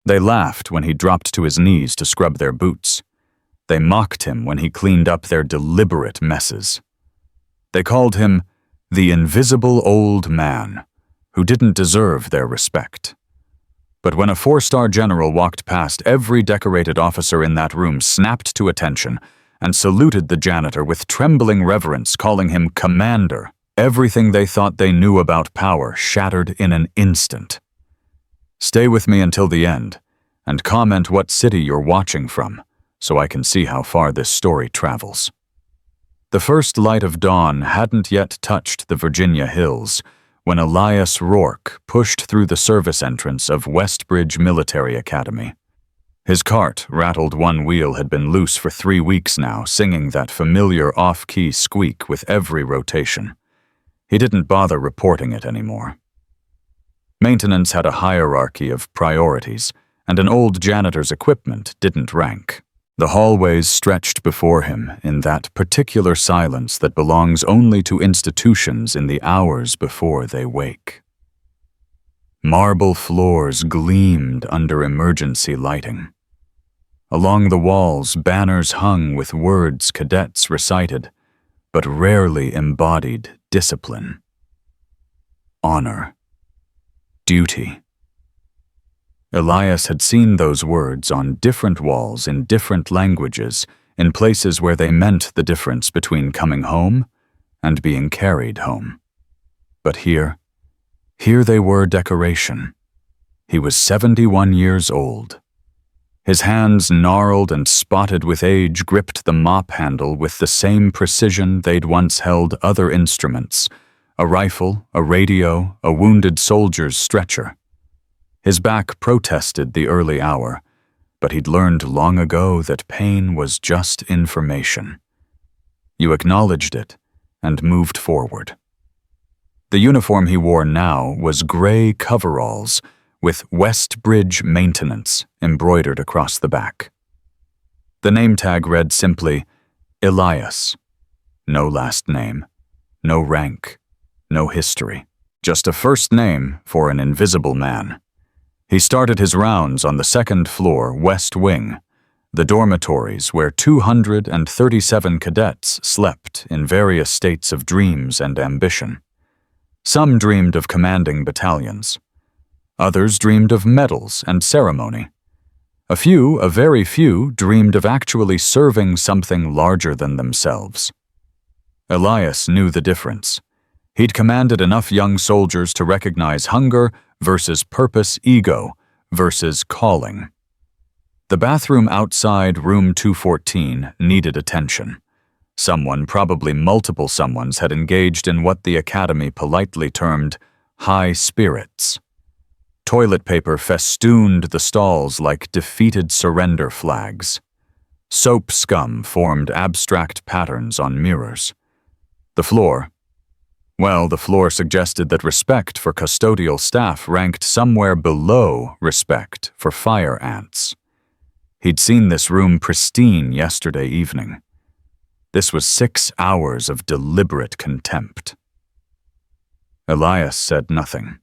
They laughed when he dropped to his knees to scrub their boots. They mocked him when he cleaned up their deliberate messes. They called him the invisible old man, who didn't deserve their respect. But when a 4-star general walked past, every decorated officer in that room snapped to attention and saluted the janitor with trembling reverence, calling him Commander. Everything they thought they knew about power shattered in an instant. Stay with me until the end, and comment what city you're watching from, so I can see how far this story travels. The first light of dawn hadn't yet touched the Virginia hills when Elias Roarke pushed through the service entrance of Westbridge Military Academy. His cart, rattled one wheel, had been loose for 3 weeks now, singing that familiar off-key squeak with every rotation. He didn't bother reporting it anymore. Maintenance had a hierarchy of priorities, and an old janitor's equipment didn't rank. The hallways stretched before him in that particular silence that belongs only to institutions in the hours before they wake. Marble floors gleamed under emergency lighting. Along the walls, banners hung with words cadets recited, but rarely embodied discipline, honor, duty. Elias had seen those words on different walls in different languages, in places where they meant the difference between coming home and being carried home. But here they were decoration. He was 71 years old. His hands, gnarled and spotted with age, gripped the mop handle with the same precision they'd once held other instruments: a rifle, a radio, a wounded soldier's stretcher. His back protested the early hour, but he'd learned long ago that pain was just information. You acknowledged it and moved forward. The uniform he wore now was gray coveralls with Westbridge Maintenance embroidered across the back. The name tag read simply, Elias. No last name, no rank, no history. Just a first name for an invisible man. He started his rounds on the 2nd floor, West Wing, the dormitories where 237 cadets slept in various states of dreams and ambition. Some dreamed of commanding battalions. Others dreamed of medals and ceremony. A very few, dreamed of actually serving something larger than themselves. Elias knew the difference. He'd commanded enough young soldiers to recognize hunger versus purpose, ego versus calling. The bathroom outside room 214 needed attention. Someone, probably multiple someones, had engaged in what the academy politely termed high spirits. Toilet paper festooned the stalls like defeated surrender flags. Soap scum formed abstract patterns on mirrors. The floor suggested that respect for custodial staff ranked somewhere below respect for fire ants. He'd seen this room pristine yesterday evening. This was 6 hours of deliberate contempt. Elias said nothing.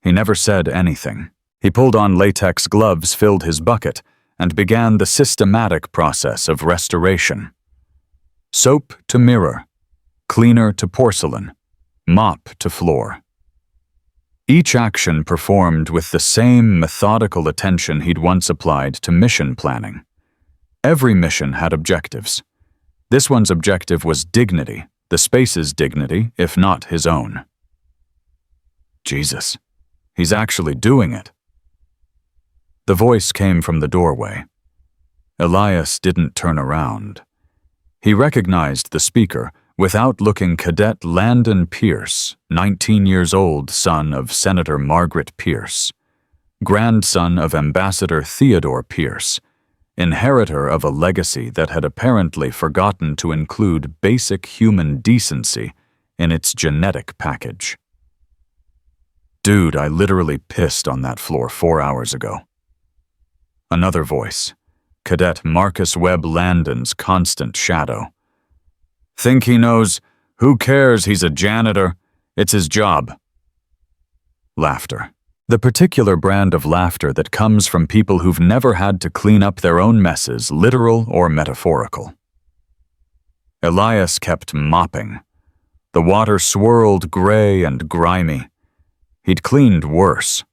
He never said anything. He pulled on latex gloves, filled his bucket, and began the systematic process of restoration. Soap to mirror, cleaner to porcelain, mop to floor. Each action performed with the same methodical attention he'd once applied to mission planning. Every mission had objectives. This one's objective was dignity, the space's dignity, if not his own. Jesus, he's actually doing it. The voice came from the doorway. Elias didn't turn around. He recognized the speaker, without-looking Cadet Landon Pierce, 19 years old, son of Senator Margaret Pierce, grandson of Ambassador Theodore Pierce, inheritor of a legacy that had apparently forgotten to include basic human decency in its genetic package. Dude, I literally pissed on that floor 4 hours ago. Another voice, Cadet Marcus Webb Landon's constant shadow. Think he knows? Who cares? He's a janitor. It's his job. Laughter. The particular brand of laughter that comes from people who've never had to clean up their own messes, literal or metaphorical. Elias kept mopping. The water swirled gray and grimy. He'd cleaned worse.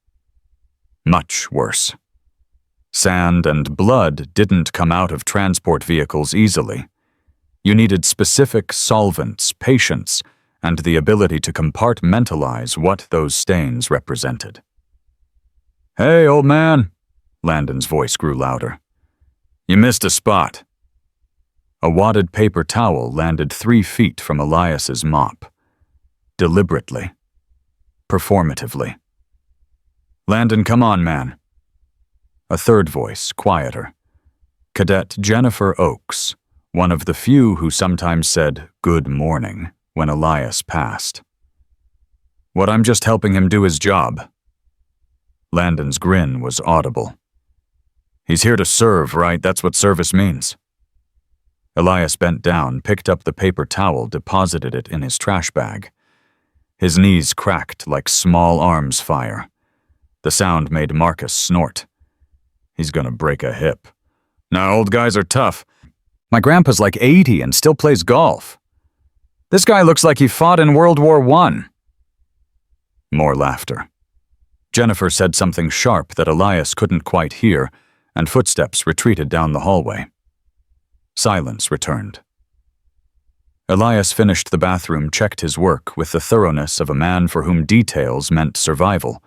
Much worse. Sand and blood didn't come out of transport vehicles easily. You needed specific solvents, patience, and the ability to compartmentalize what those stains represented. "Hey, old man," Landon's voice grew louder. "You missed a spot." A wadded paper towel landed 3 feet from Elias's mop. Deliberately. Performatively. "Landon, come on, man." A third voice, quieter. Cadet Janitor Oakes, one of the few who sometimes said "good morning" when Elias passed. "What, I'm just helping him do his job." Landon's grin was audible. "He's here to serve, right? That's what service means." Elias bent down, picked up the paper towel, deposited it in his trash bag. His knees cracked like small arms fire. The sound made Marcus snort. He's gonna break a hip. "Nah, old guys are tough. My grandpa's like 80 and still plays golf. This guy looks like he fought in World War I." More laughter. Jennifer said something sharp that Elias couldn't quite hear, and footsteps retreated down the hallway. Silence returned. Elias finished the bathroom, checked his work with the thoroughness of a man for whom details meant survival,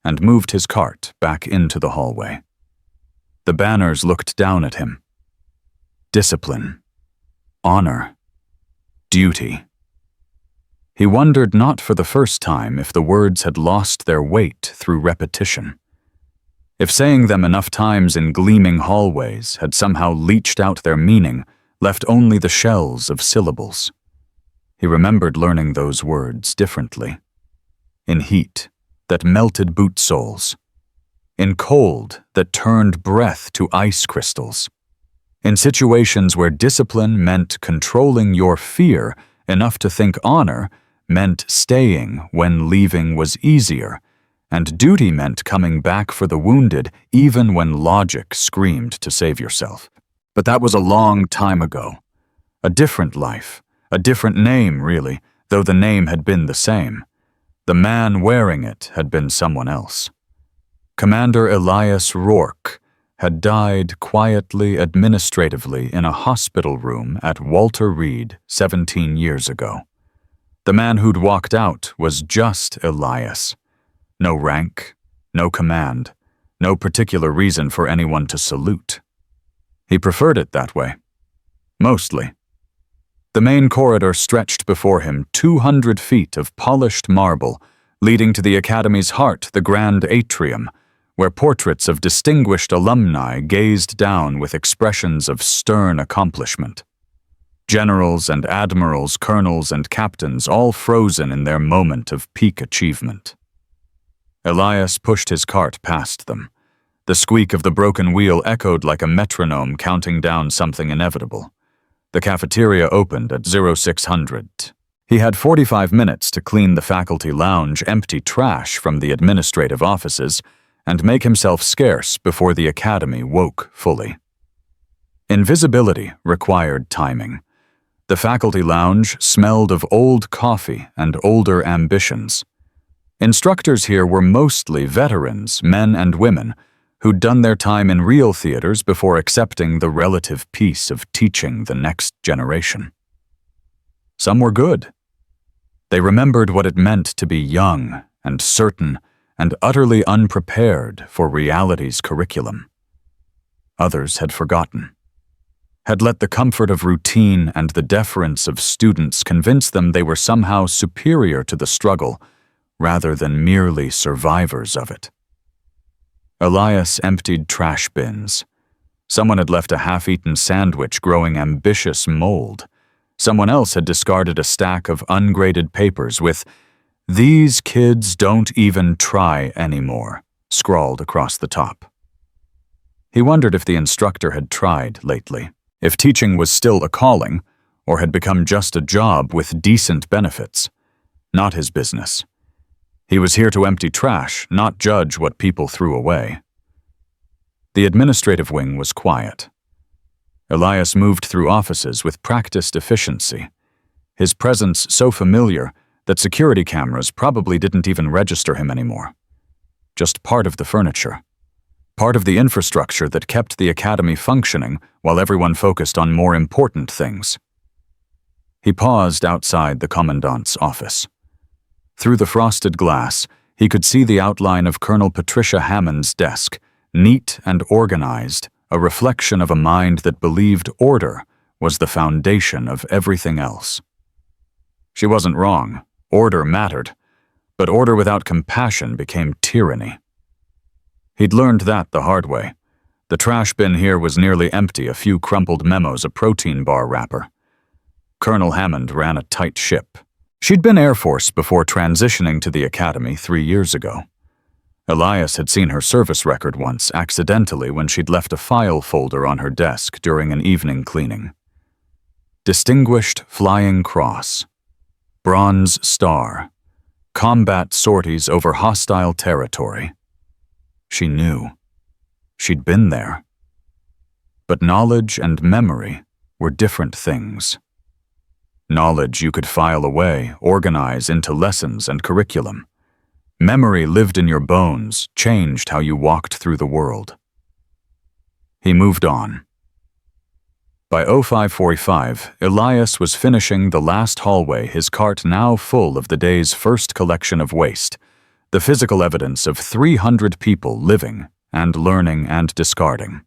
and moved his cart back into the hallway. The banners looked down at him. Discipline. Honor. Duty. He wondered not for the first time if the words had lost their weight through repetition. If saying them enough times in gleaming hallways had somehow leached out their meaning, left only the shells of syllables. He remembered learning those words differently. In heat that melted boot soles. In cold that turned breath to ice crystals. In situations where discipline meant controlling your fear enough to think honor meant staying when leaving was easier, and duty meant coming back for the wounded even when logic screamed to save yourself. But that was a long time ago. A different life, a different name, really, though the name had been the same. The man wearing it had been someone else. Commander Elias Roarke had died quietly, administratively in a hospital room at Walter Reed 17 years ago. The man who'd walked out was just Elias. No rank, no command, no particular reason for anyone to salute. He preferred it that way. Mostly. The main corridor stretched before him, 200 feet of polished marble, leading to the Academy's heart, the grand atrium, where portraits of distinguished alumni gazed down with expressions of stern accomplishment. Generals and admirals, colonels and captains, all frozen in their moment of peak achievement. Elias pushed his cart past them. The squeak of the broken wheel echoed like a metronome counting down something inevitable. The cafeteria opened at 0600. He had 45 minutes to clean the faculty lounge, empty trash from the administrative offices, and make himself scarce before the academy woke fully. Invisibility required timing. The faculty lounge smelled of old coffee and older ambitions. Instructors here were mostly veterans, men and women, who'd done their time in real theaters before accepting the relative peace of teaching the next generation. Some were good. They remembered what it meant to be young and certain and utterly unprepared for reality's curriculum. Others had forgotten. Had let the comfort of routine and the deference of students convince them they were somehow superior to the struggle, rather than merely survivors of it. Elias emptied trash bins. Someone had left a half-eaten sandwich growing ambitious mold. Someone else had discarded a stack of ungraded papers with, "These kids don't even try anymore," scrawled across the top. He wondered if the instructor had tried lately. If teaching was still a calling, or had become just a job with decent benefits. Not his business. He was here to empty trash, not judge what people threw away. The administrative wing was quiet. Elias moved through offices with practiced efficiency, his presence so familiar that security cameras probably didn't even register him anymore. Just part of the furniture. Part of the infrastructure that kept the academy functioning while everyone focused on more important things. He paused outside the commandant's office. Through the frosted glass, he could see the outline of Colonel Patricia Hammond's desk, neat and organized, a reflection of a mind that believed order was the foundation of everything else. She wasn't wrong. Order mattered, but order without compassion became tyranny. He'd learned that the hard way. The trash bin here was nearly empty, a few crumpled memos, a protein bar wrapper. Colonel Hammond ran a tight ship. She'd been Air Force before transitioning to the academy 3 years ago. Elias had seen her service record once, accidentally, when she'd left a file folder on her desk during an evening cleaning. Distinguished Flying Cross. Bronze Star. Combat sorties over hostile territory. She knew. She'd been there. But knowledge and memory were different things. Knowledge you could file away, organize into lessons and curriculum. Memory lived in your bones, changed how you walked through the world. He moved on. By 05:45, Elias was finishing the last hallway, his cart now full of the day's first collection of waste, the physical evidence of 300 people living and learning and discarding.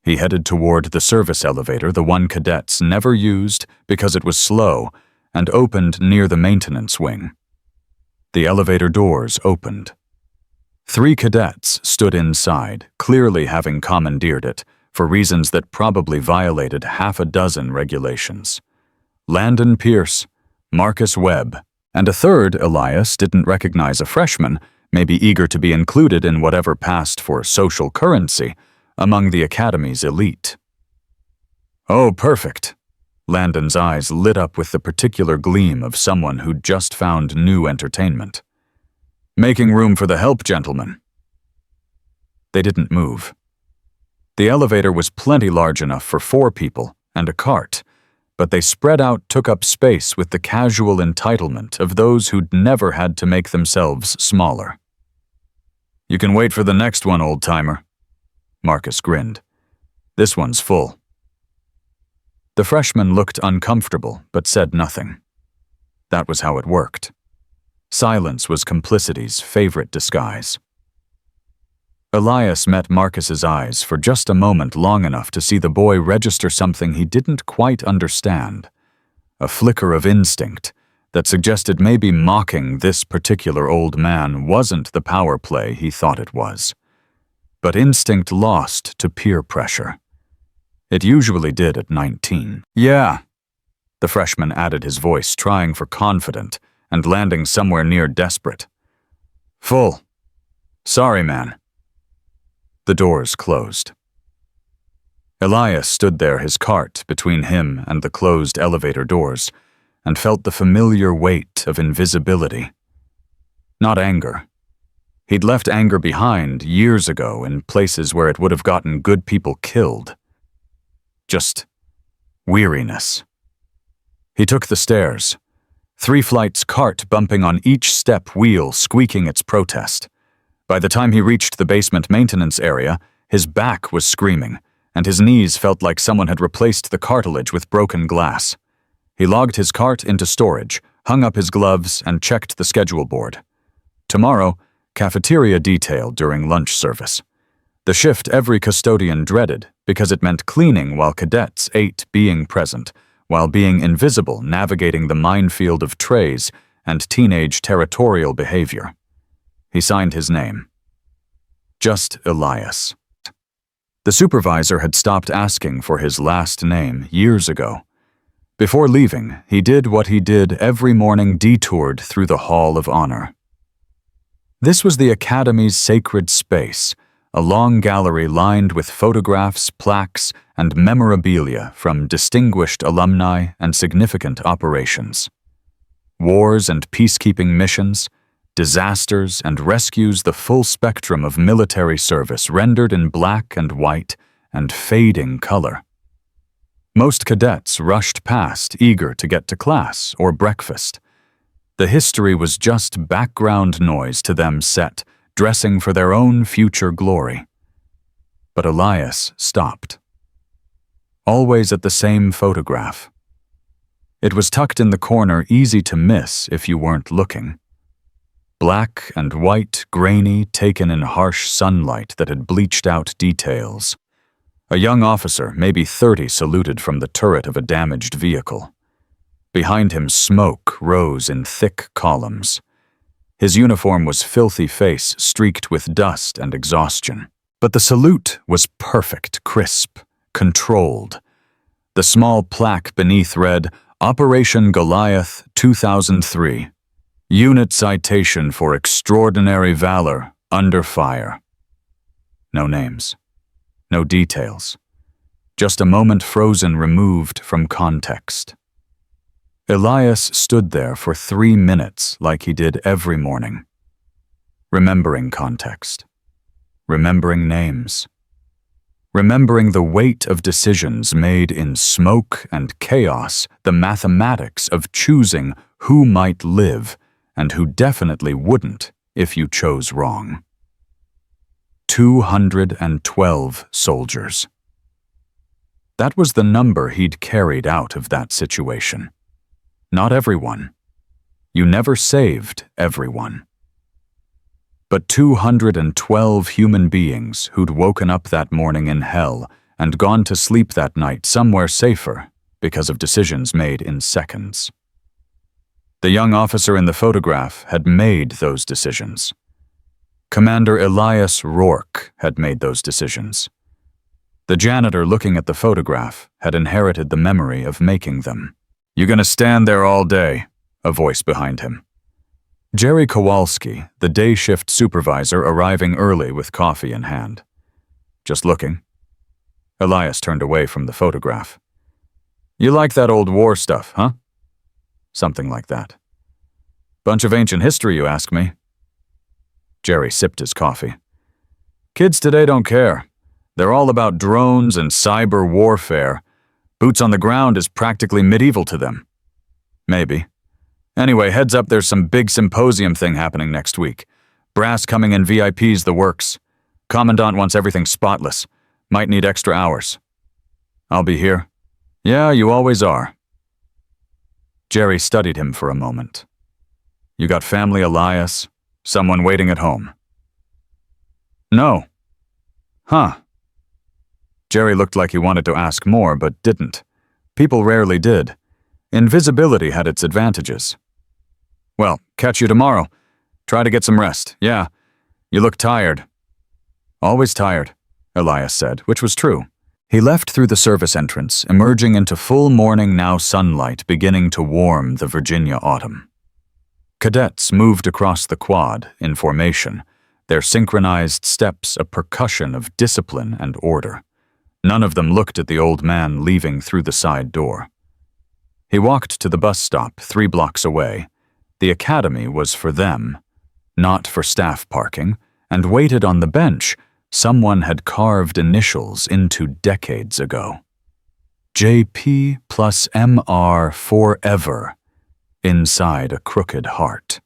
He headed toward the service elevator, the one cadets never used because it was slow, and opened near the maintenance wing. The elevator doors opened. 3 cadets stood inside, clearly having commandeered it, for reasons that probably violated 6 regulations. Landon Pierce, Marcus Webb, and a third Elias didn't recognize, a freshman, maybe eager to be included in whatever passed for social currency among the academy's elite. Oh, perfect. Landon's eyes lit up with the particular gleam of someone who'd just found new entertainment. Making room for the help, gentlemen. They didn't move. The elevator was plenty large enough for 4 people and a cart, but they spread out, took up space with the casual entitlement of those who'd never had to make themselves smaller. You can wait for the next one, old-timer. Marcus grinned. This one's full. The freshman looked uncomfortable, but said nothing. That was how it worked. Silence was complicity's favorite disguise. Elias met Marcus's eyes for just a moment, long enough to see the boy register something he didn't quite understand. A flicker of instinct that suggested maybe mocking this particular old man wasn't the power play he thought it was. But instinct lost to peer pressure. It usually did at 19. Yeah. The freshman added his voice, trying for confident and landing somewhere near desperate. Full. Sorry, man. The doors closed. Elias stood there, his cart between him and the closed elevator doors, and felt the familiar weight of invisibility. Not anger. He'd left anger behind years ago in places where it would have gotten good people killed. Just weariness. He took the stairs, 3 flights, cart bumping on each step, wheel squeaking its protest. By the time he reached the basement maintenance area, his back was screaming, and his knees felt like someone had replaced the cartilage with broken glass. He logged his cart into storage, hung up his gloves, and checked the schedule board. Tomorrow, cafeteria detail during lunch service. The shift every custodian dreaded because it meant cleaning while cadets ate, being present, while being invisible, navigating the minefield of trays and teenage territorial behavior. He signed his name. Just Elias. The supervisor had stopped asking for his last name years ago. Before leaving, he did what he did every morning, detoured through the Hall of Honor. This was the Academy's sacred space, a long gallery lined with photographs, plaques, and memorabilia from distinguished alumni and significant operations. Wars and peacekeeping missions, disasters, and rescues, the full spectrum of military service rendered in black and white and fading color. Most cadets rushed past, eager to get to class or breakfast. The history was just background noise to them set, dressing for their own future glory. But Elias stopped. Always at the same photograph. It was tucked in the corner, easy to miss if you weren't looking. Black and white, grainy, taken in harsh sunlight that had bleached out details. A young officer, maybe 30, saluted from the turret of a damaged vehicle. Behind him, smoke rose in thick columns. His uniform was filthy face, streaked with dust and exhaustion. But the salute was perfect, crisp, controlled. The small plaque beneath read, Operation Goliath 2003. Unit citation for extraordinary valor under fire. No names. No details. Just a moment frozen, removed from context. Elias stood there for 3 minutes like he did every morning. Remembering context. Remembering names. Remembering the weight of decisions made in smoke and chaos, the mathematics of choosing who might live and who definitely wouldn't if you chose wrong. 212 soldiers. That was the number he'd carried out of that situation. Not everyone. You never saved everyone. But 212 human beings who'd woken up that morning in hell and gone to sleep that night somewhere safer because of decisions made in seconds. The young officer in the photograph had made those decisions. Commander Elias Roarke had made those decisions. The janitor looking at the photograph had inherited the memory of making them. "You gonna stand there all day?" a voice behind him. Jerry Kowalski, the day shift supervisor, arriving early with coffee in hand. "Just looking." Elias turned away from the photograph. "You like that old war stuff, huh?" Something like that. "Bunch of ancient history, you ask me." Jerry sipped his coffee. "Kids today don't care. They're all about drones and cyber warfare. Boots on the ground is practically medieval to them." "Maybe. Anyway, heads up, there's some big symposium thing happening next week. Brass coming in, VIPs, the works. Commandant wants everything spotless. Might need extra hours." "I'll be here." "Yeah, you always are." Jerry studied him for a moment. "You got family, Elias? Someone waiting at home?" "No." "Huh." Jerry looked like he wanted to ask more, but didn't. People rarely did. Invisibility had its advantages. "Well, catch you tomorrow. Try to get some rest. Yeah, you look tired." "Always tired," Elias said, which was true. He left through the service entrance, emerging into full morning now sunlight beginning to warm the Virginia autumn. Cadets moved across the quad in formation, their synchronized steps a percussion of discipline and order. None of them looked at the old man leaving through the side door. He walked to the bus stop 3 blocks away. The academy was for them, not for staff parking, and waited on the bench someone had carved initials into decades ago. JP plus MR forever, inside a crooked heart.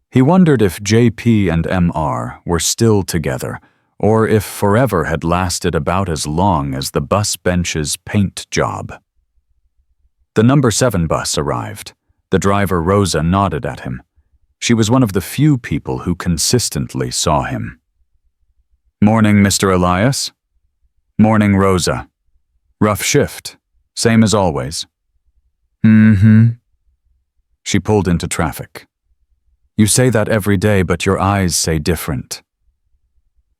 He wondered if JP and MR were still together, or if forever had lasted about as long as the bus bench's paint job. The number 7 bus arrived. The driver, Rosa, nodded at him. She was one of the few people who consistently saw him. "Morning, Mr. Elias." "Morning, Rosa." "Rough shift. Same as always." "Mm-hmm." She pulled into traffic. "You say that every day, but your eyes say different."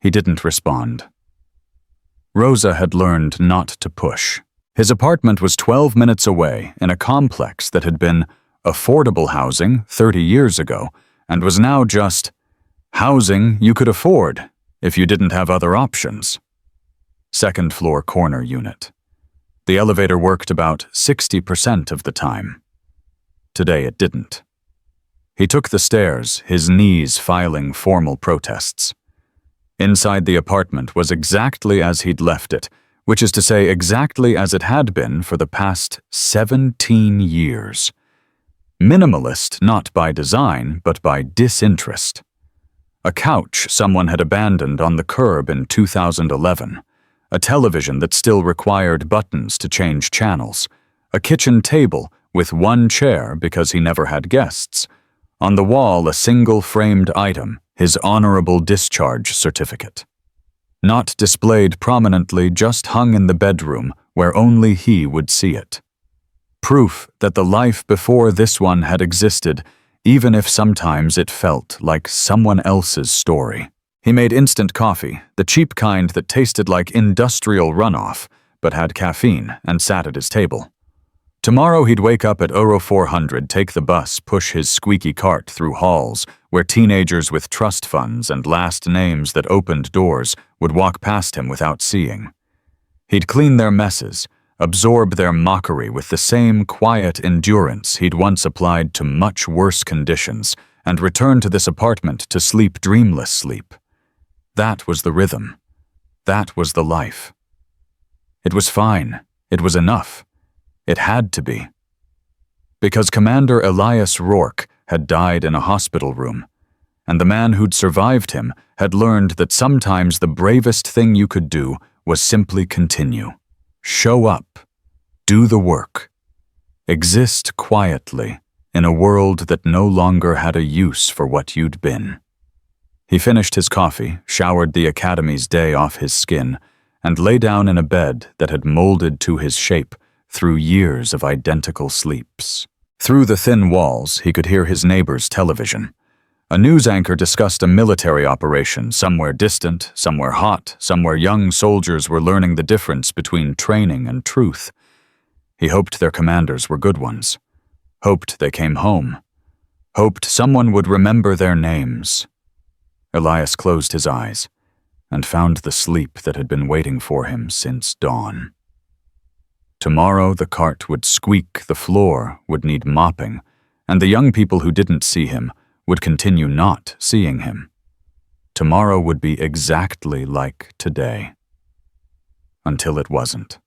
He didn't respond. Rosa had learned not to push. His apartment was 12 minutes away in a complex that had been affordable housing 30 years ago and was now just housing you could afford if you didn't have other options. Second floor corner unit. The elevator worked about 60% of the time. Today it didn't. He took the stairs, his knees filing formal protests. Inside the apartment was exactly as he'd left it, which is to say exactly as it had been for the past 17 years. Minimalist not by design, but by disinterest. A couch someone had abandoned on the curb in 2011, a television that still required buttons to change channels, a kitchen table with one chair because he never had guests. On the wall, a single framed item, his honorable discharge certificate. Not displayed prominently, just hung in the bedroom where only he would see it. Proof that the life before this one had existed, even if sometimes it felt like someone else's story. He made instant coffee, the cheap kind that tasted like industrial runoff, but had caffeine, and sat at his table. Tomorrow he'd wake up at Euro 400, take the bus, push his squeaky cart through halls where teenagers with trust funds and last names that opened doors would walk past him without seeing. He'd clean their messes, absorb their mockery with the same quiet endurance he'd once applied to much worse conditions, and return to this apartment to sleep dreamless sleep. That was the rhythm. That was the life. It was fine. It was enough. It had to be. Because Commander Elias Roarke had died in a hospital room, and the man who'd survived him had learned that sometimes the bravest thing you could do was simply continue. Show up. Do the work. Exist quietly in a world that no longer had a use for what you'd been. He finished his coffee, showered the Academy's day off his skin, and lay down in a bed that had molded to his shape through years of identical sleeps. Through the thin walls, he could hear his neighbor's television. A news anchor discussed a military operation somewhere distant, somewhere hot, somewhere young soldiers were learning the difference between training and truth. He hoped their commanders were good ones. Hoped they came home. Hoped someone would remember their names. Elias closed his eyes and found the sleep that had been waiting for him since dawn. Tomorrow the cart would squeak, the floor would need mopping, and the young people who didn't see him would continue not seeing him. Tomorrow would be exactly like today. Until it wasn't.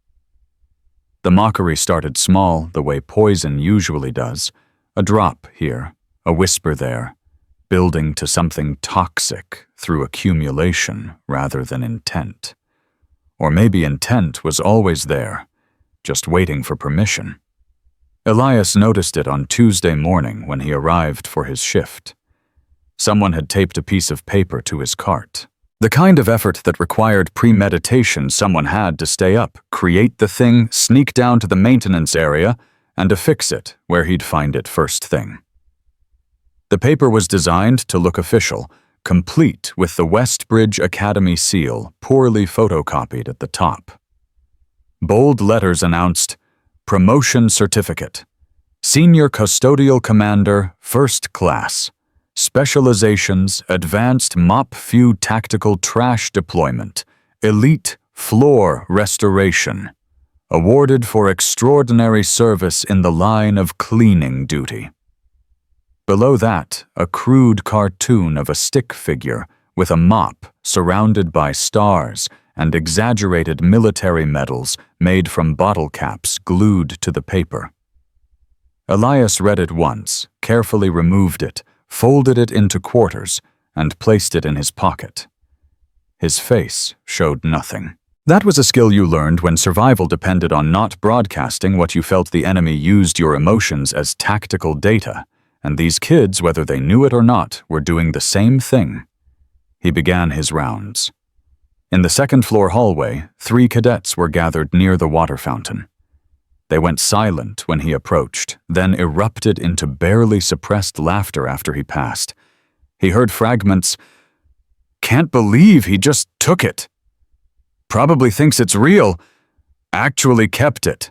The mockery started small, the way poison usually does, a drop here, a whisper there, building to something toxic through accumulation rather than intent. Or maybe intent was always there, just waiting for permission. Elias noticed it on Tuesday morning when he arrived for his shift. Someone had taped a piece of paper to his cart. The kind of effort that required premeditation someone had to stay up, create the thing, sneak down to the maintenance area, and affix it where he'd find it first thing. The paper was designed to look official, complete with the Westbridge Academy seal poorly photocopied at the top. Bold letters announced, Promotion Certificate, Senior Custodial Commander, First Class, Specializations, Advanced Mop Few Tactical Trash Deployment, Elite Floor Restoration, awarded for extraordinary service in the line of cleaning duty. Below that, a crude cartoon of a stick figure with a mop surrounded by stars and exaggerated military medals made from bottle caps glued to the paper. Elias read it once, carefully removed it, folded it into quarters, and placed it in his pocket. His face showed nothing. That was a skill you learned when survival depended on not broadcasting what you felt the enemy used your emotions as tactical data, and these kids, whether they knew it or not, were doing the same thing. He began his rounds. In the second-floor hallway, 3 cadets were gathered near the water fountain. They went silent when he approached, then erupted into barely suppressed laughter after he passed. He heard fragments, "Can't believe he just took it. Probably thinks it's real. Actually kept it."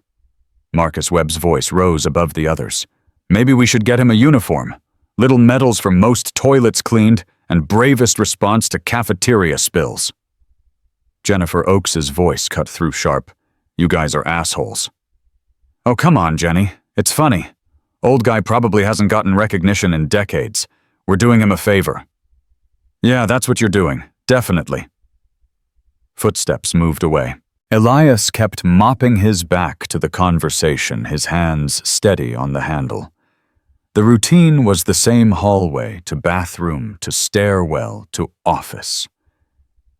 Marcus Webb's voice rose above the others. "Maybe we should get him a uniform. Little medals for most toilets cleaned and bravest response to cafeteria spills." Jennifer Oakes's voice cut through sharp. "You guys are assholes." "Oh, come on, Jenny. It's funny. Old guy probably hasn't gotten recognition in decades. We're doing him a favor." "Yeah, that's what you're doing. Definitely." Footsteps moved away. Elias kept mopping his back to the conversation, his hands steady on the handle. The routine was the same hallway to bathroom to stairwell to office.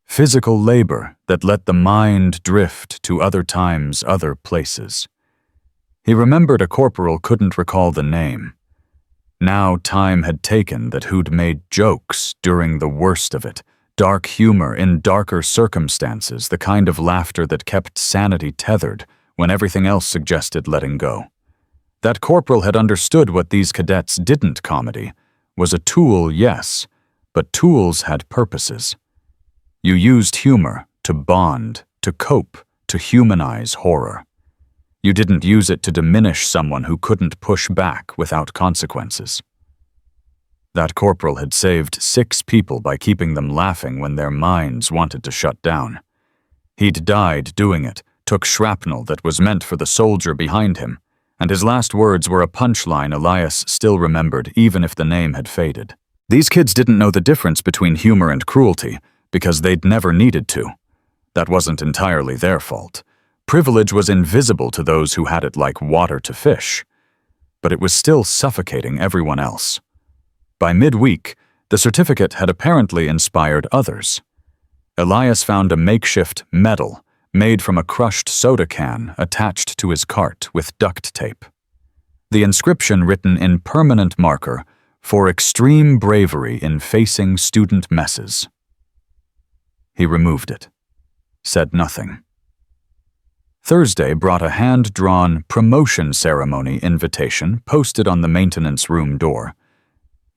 Physical labor that let the mind drift to other times, other places. He remembered a corporal couldn't recall the name. Now time had taken that who'd made jokes during the worst of it, dark humor in darker circumstances, the kind of laughter that kept sanity tethered when everything else suggested letting go. That corporal had understood what these cadets didn't comedy, was a tool, yes, but tools had purposes. You used humor to bond, to cope, to humanize horror. You didn't use it to diminish someone who couldn't push back without consequences. That corporal had saved 6 people by keeping them laughing when their minds wanted to shut down. He'd died doing it, took shrapnel that was meant for the soldier behind him, and his last words were a punchline Elias still remembered even if the name had faded. These kids didn't know the difference between humor and cruelty because they'd never needed to. That wasn't entirely their fault. Privilege was invisible to those who had it like water to fish, but it was still suffocating everyone else. By midweek, the certificate had apparently inspired others. Elias found a makeshift medal made from a crushed soda can attached to his cart with duct tape. The inscription written in permanent marker, "For extreme bravery in facing student messes." He removed it, said nothing. Thursday brought a hand-drawn promotion ceremony invitation posted on the maintenance room door.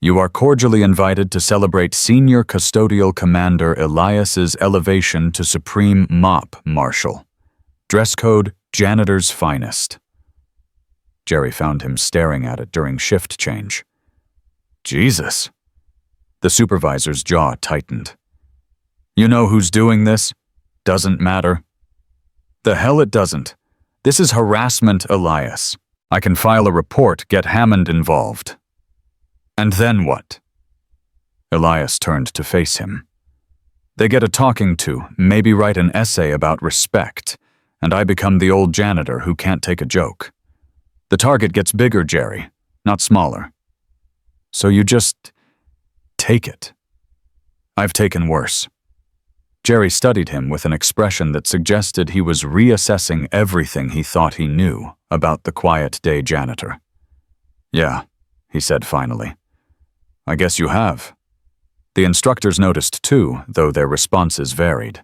"You are cordially invited to celebrate Senior Custodial Commander Elias's elevation to Supreme Mop Marshal. Dress code, Janitor's Finest." Jerry found him staring at it during shift change. "Jesus." The supervisor's jaw tightened. "You know who's doing this? Doesn't matter." "The hell it doesn't. This is harassment, Elias. I can file a report, get Hammond involved." "And then what?" Elias turned to face him. "They get a talking to, maybe write an essay about respect, and I become the old janitor who can't take a joke. The target gets bigger, Jerry, not smaller. So you just take it. I've taken worse." Jerry studied him with an expression that suggested he was reassessing everything he thought he knew about the quiet day janitor. "Yeah," he said finally. "I guess you have." The instructors noticed too, though their responses varied.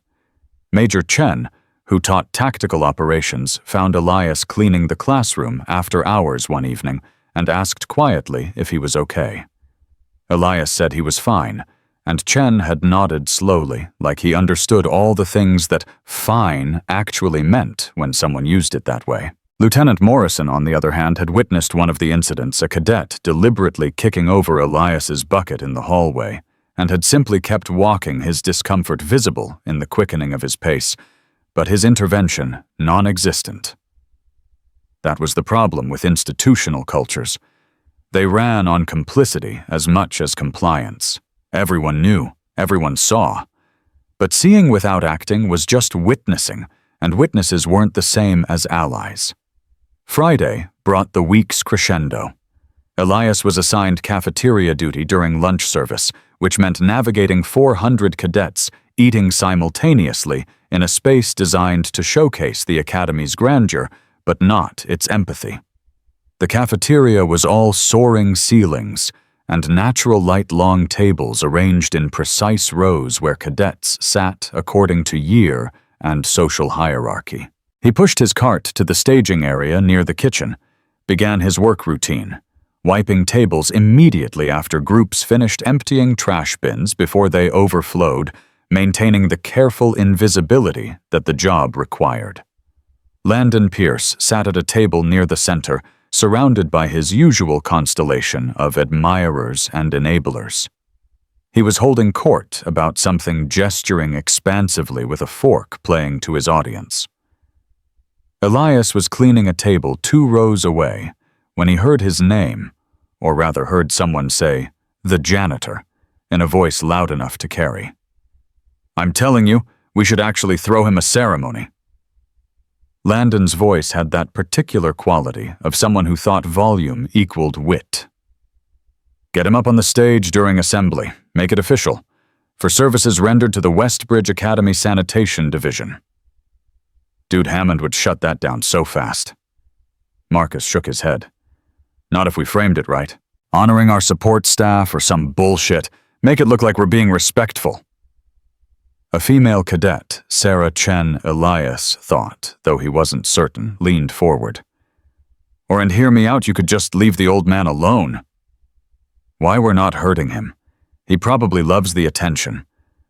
Major Chen, who taught tactical operations, found Elias cleaning the classroom after hours one evening and asked quietly if he was okay. Elias said he was fine, and Chen had nodded slowly, like he understood all the things that fine actually meant when someone used it that way. Lieutenant Morrison, on the other hand, had witnessed one of the incidents, a cadet deliberately kicking over Elias's bucket in the hallway, and had simply kept walking, his discomfort visible in the quickening of his pace, but his intervention non-existent. That was the problem with institutional cultures. They ran on complicity as much as compliance. Everyone knew, everyone saw. But seeing without acting was just witnessing, and witnesses weren't the same as allies. Friday brought the week's crescendo. Elias was assigned cafeteria duty during lunch service, which meant navigating 400 cadets eating simultaneously in a space designed to showcase the Academy's grandeur, but not its empathy. The cafeteria was all soaring ceilings and natural light long tables arranged in precise rows where cadets sat according to year and social hierarchy. He pushed his cart to the staging area near the kitchen, began his work routine, wiping tables immediately after groups finished emptying trash bins before they overflowed, maintaining the careful invisibility that the job required. Landon Pierce sat at a table near the center, surrounded by his usual constellation of admirers and enablers. He was holding court about something, gesturing expansively with a fork playing to his audience. Elias was cleaning a table 2 rows away when he heard his name, or rather heard someone say, "The Janitor," in a voice loud enough to carry. "I'm telling you, we should actually throw him a ceremony." Landon's voice had that particular quality of someone who thought volume equaled wit. "Get him up on the stage during assembly. Make it official. For services rendered to the Westbridge Academy Sanitation Division." Dude Hammond would shut that down so fast. Marcus shook his head. "Not if we framed it right. Honoring our support staff or some bullshit. Make it look like we're being respectful." A female cadet, Sarah Chen Elias, thought, though he wasn't certain, leaned forward. "Or, and hear me out, you could just leave the old man alone." "Why we're not hurting him? He probably loves the attention.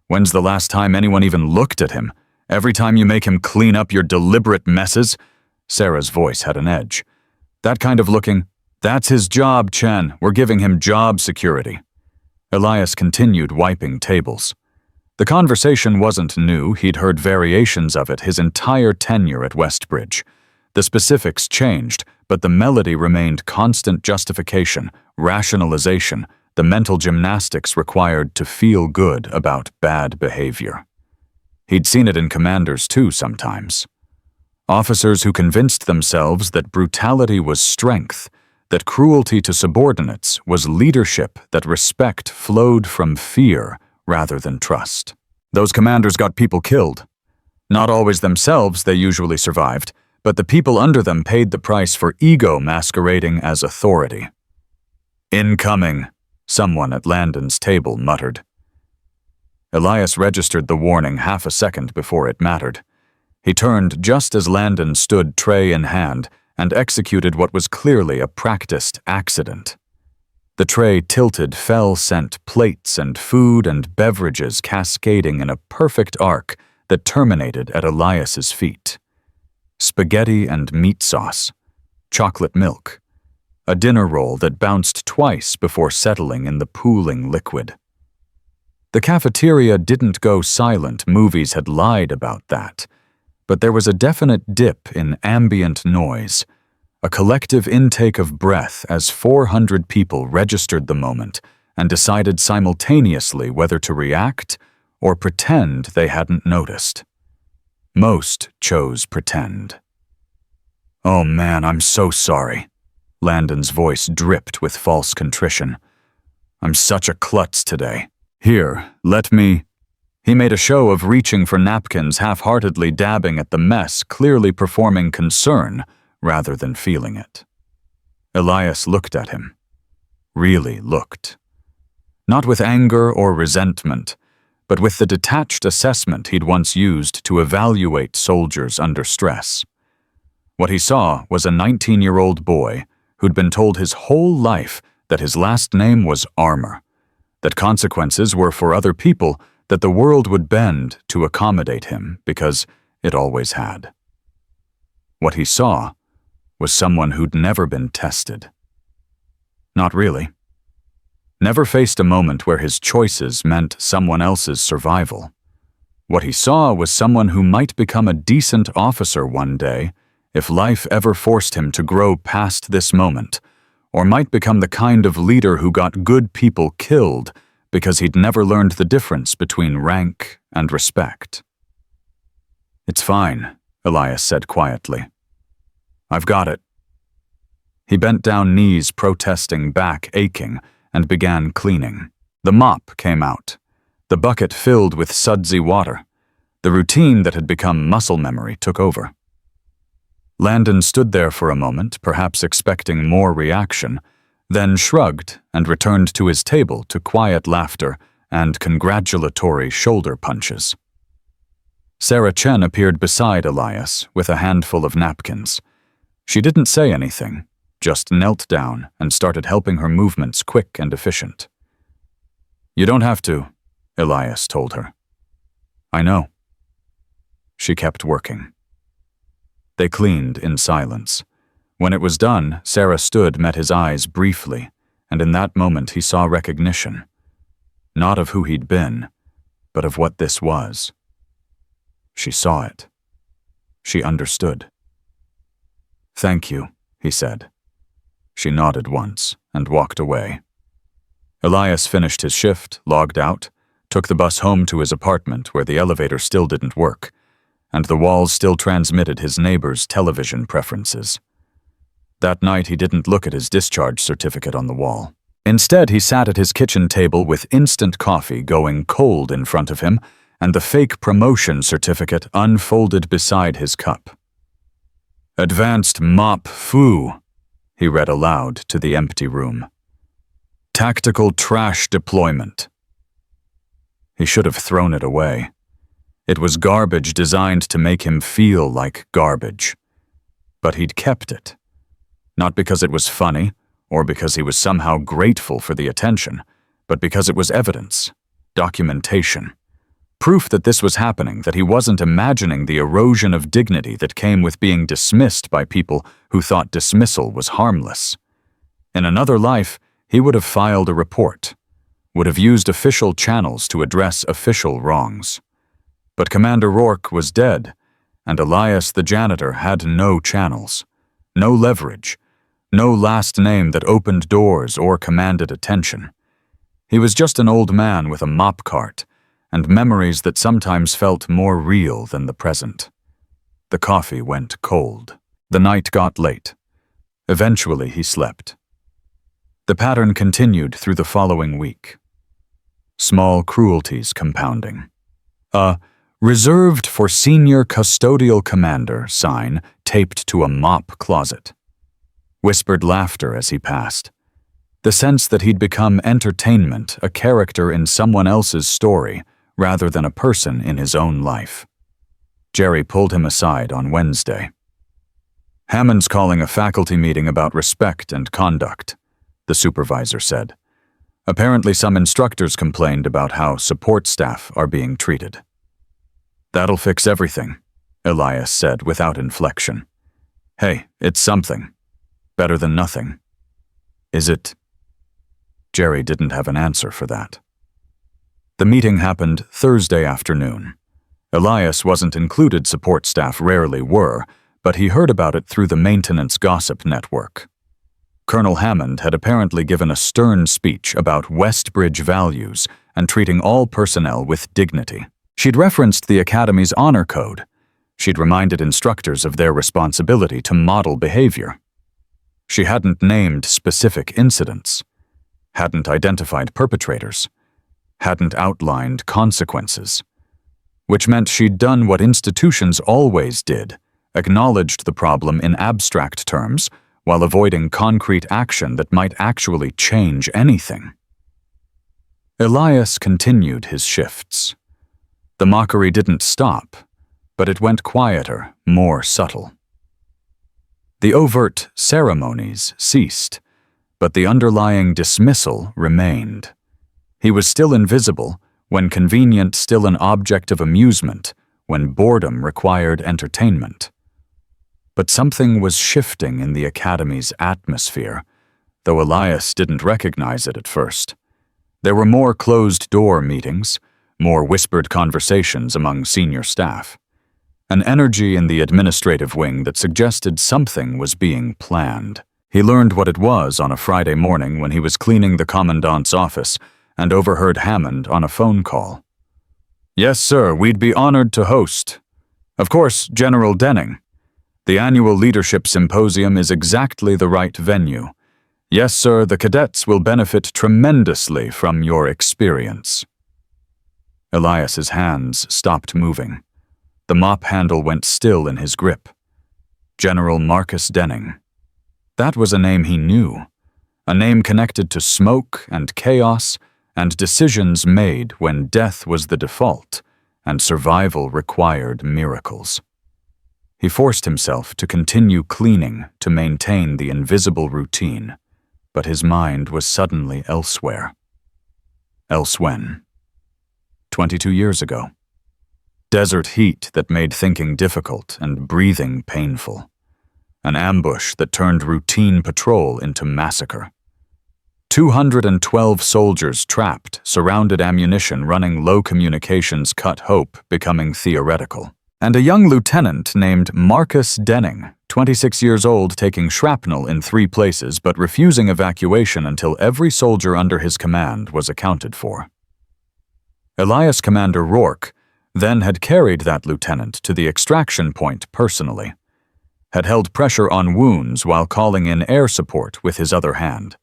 When's the last time anyone even looked at him? Every time you make him clean up your deliberate messes?" Sarah's voice had an edge. "That kind of looking, that's his job, Chen. We're giving him job security." Elias continued wiping tables. The conversation wasn't new, he'd heard variations of it his entire tenure at Westbridge. The specifics changed, but the melody remained constant justification, rationalization, the mental gymnastics required to feel good about bad behavior. He'd seen it in commanders too sometimes. Officers who convinced themselves that brutality was strength, that cruelty to subordinates was leadership, that respect flowed from fear rather than trust. Those commanders got people killed. Not always themselves, they usually survived, but the people under them paid the price for ego masquerading as authority. "Incoming," someone at Landon's table muttered. Elias registered the warning half a second before it mattered. He turned just as Landon stood tray in hand and executed what was clearly a practiced accident. The tray tilted fell-scent plates and food and beverages cascading in a perfect arc that terminated at Elias's feet. Spaghetti and meat sauce, chocolate milk, a dinner roll that bounced twice before settling in the pooling liquid. The cafeteria didn't go silent, movies had lied about that, but there was a definite dip in ambient noise, a collective intake of breath as 400 people registered the moment and decided simultaneously whether to react or pretend they hadn't noticed. Most chose pretend. "Oh man, I'm so sorry." Landon's voice dripped with false contrition. "I'm such a klutz today. Here, let me—" He made a show of reaching for napkins, half-heartedly dabbing at the mess, clearly performing concern rather than feeling it. Elias looked at him. Really looked. Not with anger or resentment, but with the detached assessment he'd once used to evaluate soldiers under stress. What he saw was a 19-year-old boy who'd been told his whole life that his last name was Armor, that consequences were for other people, that the world would bend to accommodate him because it always had. What he saw was someone who'd never been tested. Not really. Never faced a moment where his choices meant someone else's survival. What he saw was someone who might become a decent officer one day if life ever forced him to grow past this moment, or might become the kind of leader who got good people killed because he'd never learned the difference between rank and respect. "It's fine," Elias said quietly. "I've got it." He bent down, knees protesting, back aching, and began cleaning. The mop came out, the bucket filled with sudsy water. The routine that had become muscle memory took over. Landon stood there for a moment, perhaps expecting more reaction, then shrugged and returned to his table to quiet laughter and congratulatory shoulder punches. Sarah Chen appeared beside Elias with a handful of napkins. She didn't say anything, just knelt down and started helping her movements quick and efficient. "You don't have to," Elias told her. "I know." She kept working. They cleaned in silence. When it was done, Sarah stood, met his eyes briefly, and in that moment he saw recognition. Not of who he'd been, but of what this was. She saw it. She understood. "Thank you," he said. She nodded once and walked away. Elias finished his shift, logged out, took the bus home to his apartment where the elevator still didn't work, and the walls still transmitted his neighbor's television preferences. That night he didn't look at his discharge certificate on the wall. Instead, he sat at his kitchen table with instant coffee going cold in front of him and the fake promotion certificate unfolded beside his cup. "Advanced Mop Foo," he read aloud to the empty room. "Tactical trash deployment." He should have thrown it away. It was garbage designed to make him feel like garbage. But he'd kept it. Not because it was funny, or because he was somehow grateful for the attention, but because it was evidence, documentation. Proof that this was happening, that he wasn't imagining the erosion of dignity that came with being dismissed by people who thought dismissal was harmless. In another life, he would have filed a report, would have used official channels to address official wrongs. But Commander Roarke was dead, and Elias the janitor had no channels, no leverage, no last name that opened doors or commanded attention. He was just an old man with a mop cart, and memories that sometimes felt more real than the present. The coffee went cold. The night got late. Eventually he slept. The pattern continued through the following week. Small cruelties compounding. A "Reserved for Senior Custodial Commander" sign taped to a mop closet. Whispered laughter as he passed. The sense that he'd become entertainment, a character in someone else's story, rather than a person in his own life. Jerry pulled him aside on Wednesday. "Hammond's calling a faculty meeting about respect and conduct," the supervisor said. "Apparently some instructors complained about how support staff are being treated." "That'll fix everything," Elias said without inflection. "Hey, it's something. Better than nothing." "Is it?" Jerry didn't have an answer for that. The meeting happened Thursday afternoon. Elias wasn't included, support staff rarely were, but he heard about it through the maintenance gossip network. Colonel Hammond had apparently given a stern speech about Westbridge values and treating all personnel with dignity. She'd referenced the Academy's honor code. She'd reminded instructors of their responsibility to model behavior. She hadn't named specific incidents, hadn't identified perpetrators, hadn't outlined consequences, which meant she'd done what institutions always did, acknowledged the problem in abstract terms while avoiding concrete action that might actually change anything. Elias continued his shifts. The mockery didn't stop, but it went quieter, more subtle. The overt ceremonies ceased, but the underlying dismissal remained. He was still invisible, when convenient still an object of amusement, when boredom required entertainment. But something was shifting in the Academy's atmosphere, though Elias didn't recognize it at first. There were more closed-door meetings, more whispered conversations among senior staff. An energy in the administrative wing that suggested something was being planned. He learned what it was on a Friday morning when he was cleaning the commandant's office and overheard Hammond on a phone call. "Yes, sir, we'd be honored to host. Of course, General Denning. The annual leadership symposium is exactly the right venue. Yes, sir, the cadets will benefit tremendously from your experience." Elias's hands stopped moving. The mop handle went still in his grip. General Marcus Denning. That was a name he knew, a name connected to smoke and chaos and decisions made when death was the default and survival required miracles. He forced himself to continue cleaning to maintain the invisible routine, but his mind was suddenly elsewhere. Else when? 22 years ago. Desert heat that made thinking difficult and breathing painful. An ambush that turned routine patrol into massacre. 212 soldiers trapped, surrounded ammunition running low communications cut hope becoming theoretical. and a young lieutenant named Marcus Denning, 26 years old, taking shrapnel in 3 places but refusing evacuation until every soldier under his command was accounted for. Elias Commander Roarke then had carried that lieutenant to the extraction point personally, had held pressure on wounds while calling in air support with his other hand,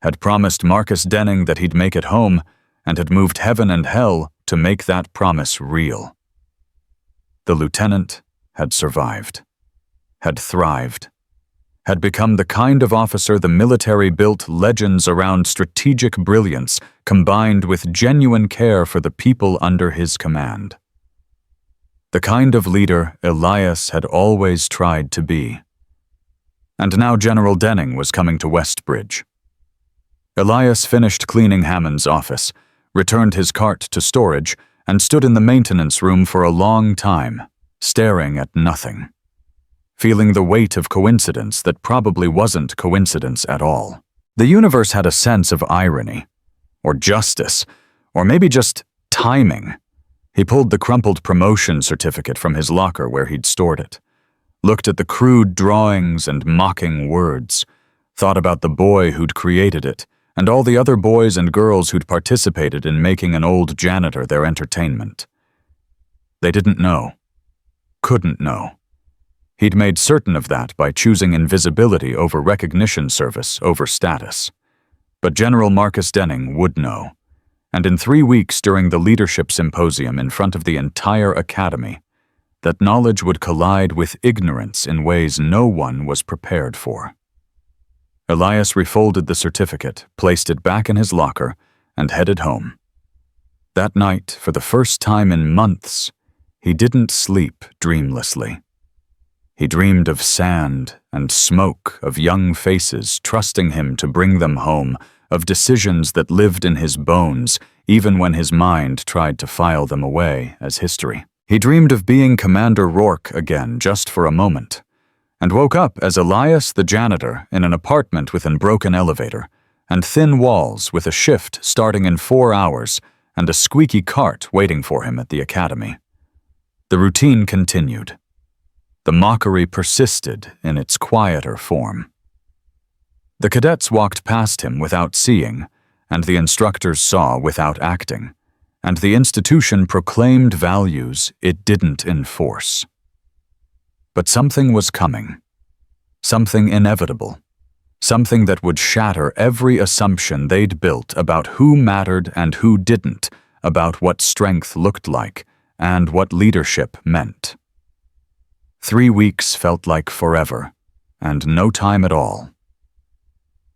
had promised Marcus Denning that he'd make it home, and had moved heaven and hell to make that promise real. The lieutenant had survived, had thrived, had become the kind of officer the military built legends around: strategic brilliance combined with genuine care for the people under his command. The kind of leader Elias had always tried to be. And now General Denning was coming to Westbridge. Elias finished cleaning Hammond's office, returned his cart to storage, and stood in the maintenance room for a long time, staring at nothing, feeling the weight of coincidence that probably wasn't coincidence at all. The universe had a sense of irony, or justice, or maybe just timing. He pulled the crumpled promotion certificate from his locker where he'd stored it, looked at the crude drawings and mocking words, thought about the boy who'd created it, and all the other boys and girls who'd participated in making an old janitor their entertainment. They didn't know, couldn't know. He'd made certain of that by choosing invisibility over recognition service over status. But General Marcus Denning would know, and in 3 weeks during the leadership symposium in front of the entire academy, that knowledge would collide with ignorance in ways no one was prepared for. Elias refolded the certificate, placed it back in his locker, and headed home. That night, for the first time in months, he didn't sleep dreamlessly. He dreamed of sand and smoke, of young faces trusting him to bring them home, of decisions that lived in his bones, even when his mind tried to file them away as history. He dreamed of being Commander Roarke again just for a moment, and woke up as Elias the janitor in an apartment with an broken elevator and thin walls with a shift starting in 4 hours and a squeaky cart waiting for him at the academy. The routine continued. The mockery persisted in its quieter form. The cadets walked past him without seeing, and the instructors saw without acting, and the institution proclaimed values it didn't enforce. But something was coming, something inevitable, something that would shatter every assumption they'd built about who mattered and who didn't, about what strength looked like, and what leadership meant. 3 weeks felt like forever, and no time at all.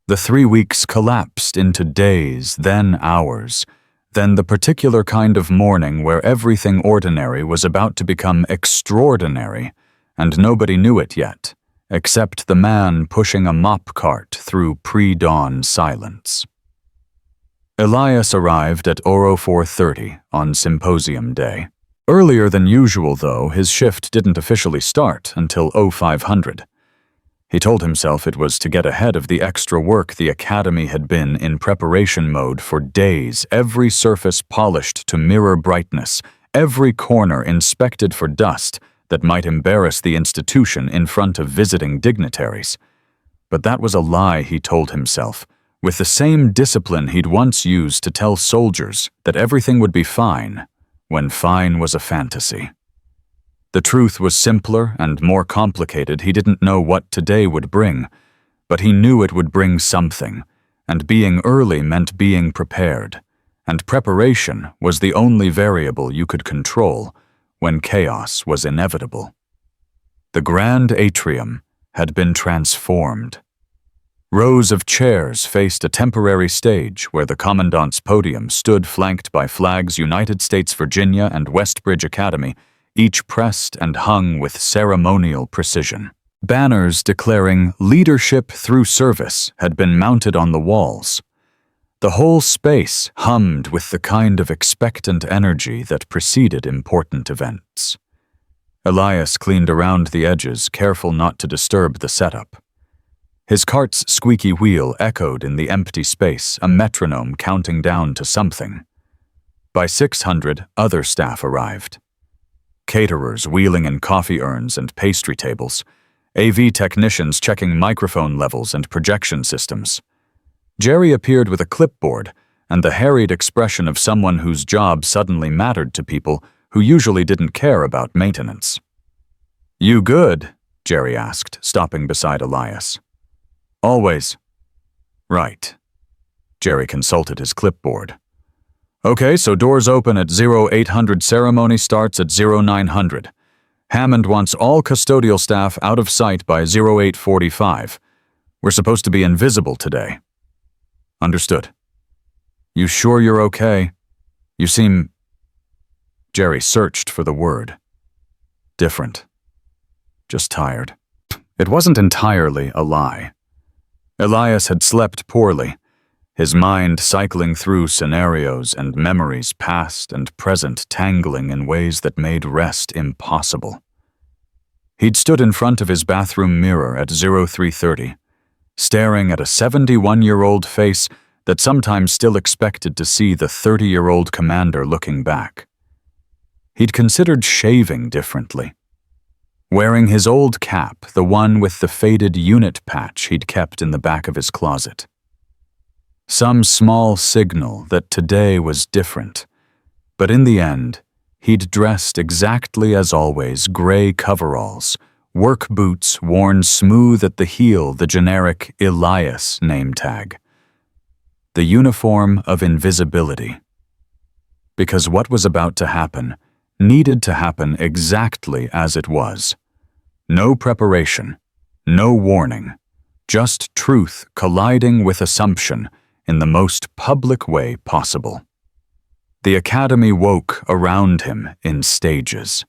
The 3 weeks collapsed into days, then hours, then the particular kind of morning where everything ordinary was about to become extraordinary, and nobody knew it yet, except the man pushing a mop cart through pre-dawn silence. Elias arrived at Oro 4:30 on symposium day. Earlier than usual, though, his shift didn't officially start until 0500. He told himself it was to get ahead of the extra work the academy had been in preparation mode for days, every surface polished to mirror brightness, every corner inspected for dust that might embarrass the institution in front of visiting dignitaries. But that was a lie, he told himself, with the same discipline he'd once used to tell soldiers that everything would be fine, when fine was a fantasy. The truth was simpler and more complicated. He didn't know what today would bring, but he knew it would bring something, and being early meant being prepared, and preparation was the only variable you could control when chaos was inevitable. The grand atrium had been transformed. Rows of chairs faced a temporary stage where the commandant's podium stood flanked by flags United States Virginia and Westbridge Academy, each pressed and hung with ceremonial precision. Banners declaring "Leadership through Service" had been mounted on the walls. The whole space hummed with the kind of expectant energy that preceded important events. Elias cleaned around the edges, careful not to disturb the setup. His cart's squeaky wheel echoed in the empty space, a metronome counting down to something. By 600, other staff arrived. caterers wheeling in coffee urns and pastry tables, AV technicians checking microphone levels and projection systems. Jerry appeared with a clipboard and the harried expression of someone whose job suddenly mattered to people who usually didn't care about maintenance. "You good?" Jerry asked, stopping beside Elias. "Always." "Right." Jerry consulted his clipboard. "Okay, so doors open at 0800, ceremony starts at 0900. Hammond wants all custodial staff out of sight by 0845. We're supposed to be invisible today." "Understood." "You sure you're okay? You seem—" Jerry searched for the word. "Different. Just tired." It wasn't entirely a lie. Elias had slept poorly, his mind cycling through scenarios and memories past and present tangling in ways that made rest impossible. He'd stood in front of his bathroom mirror at 0330, staring at a 71-year-old face that sometimes still expected to see the 30-year-old commander looking back. He'd considered shaving differently. Wearing his old cap, the one with the faded unit patch he'd kept in the back of his closet. Some small signal that today was different, but in the end, he'd dressed exactly as always, gray coveralls, work boots worn smooth at the heel, the generic Elias name tag. The uniform of invisibility. Because what was about to happen needed to happen exactly as it was. No preparation, no warning, just truth colliding with assumption in the most public way possible. The academy woke around him in stages.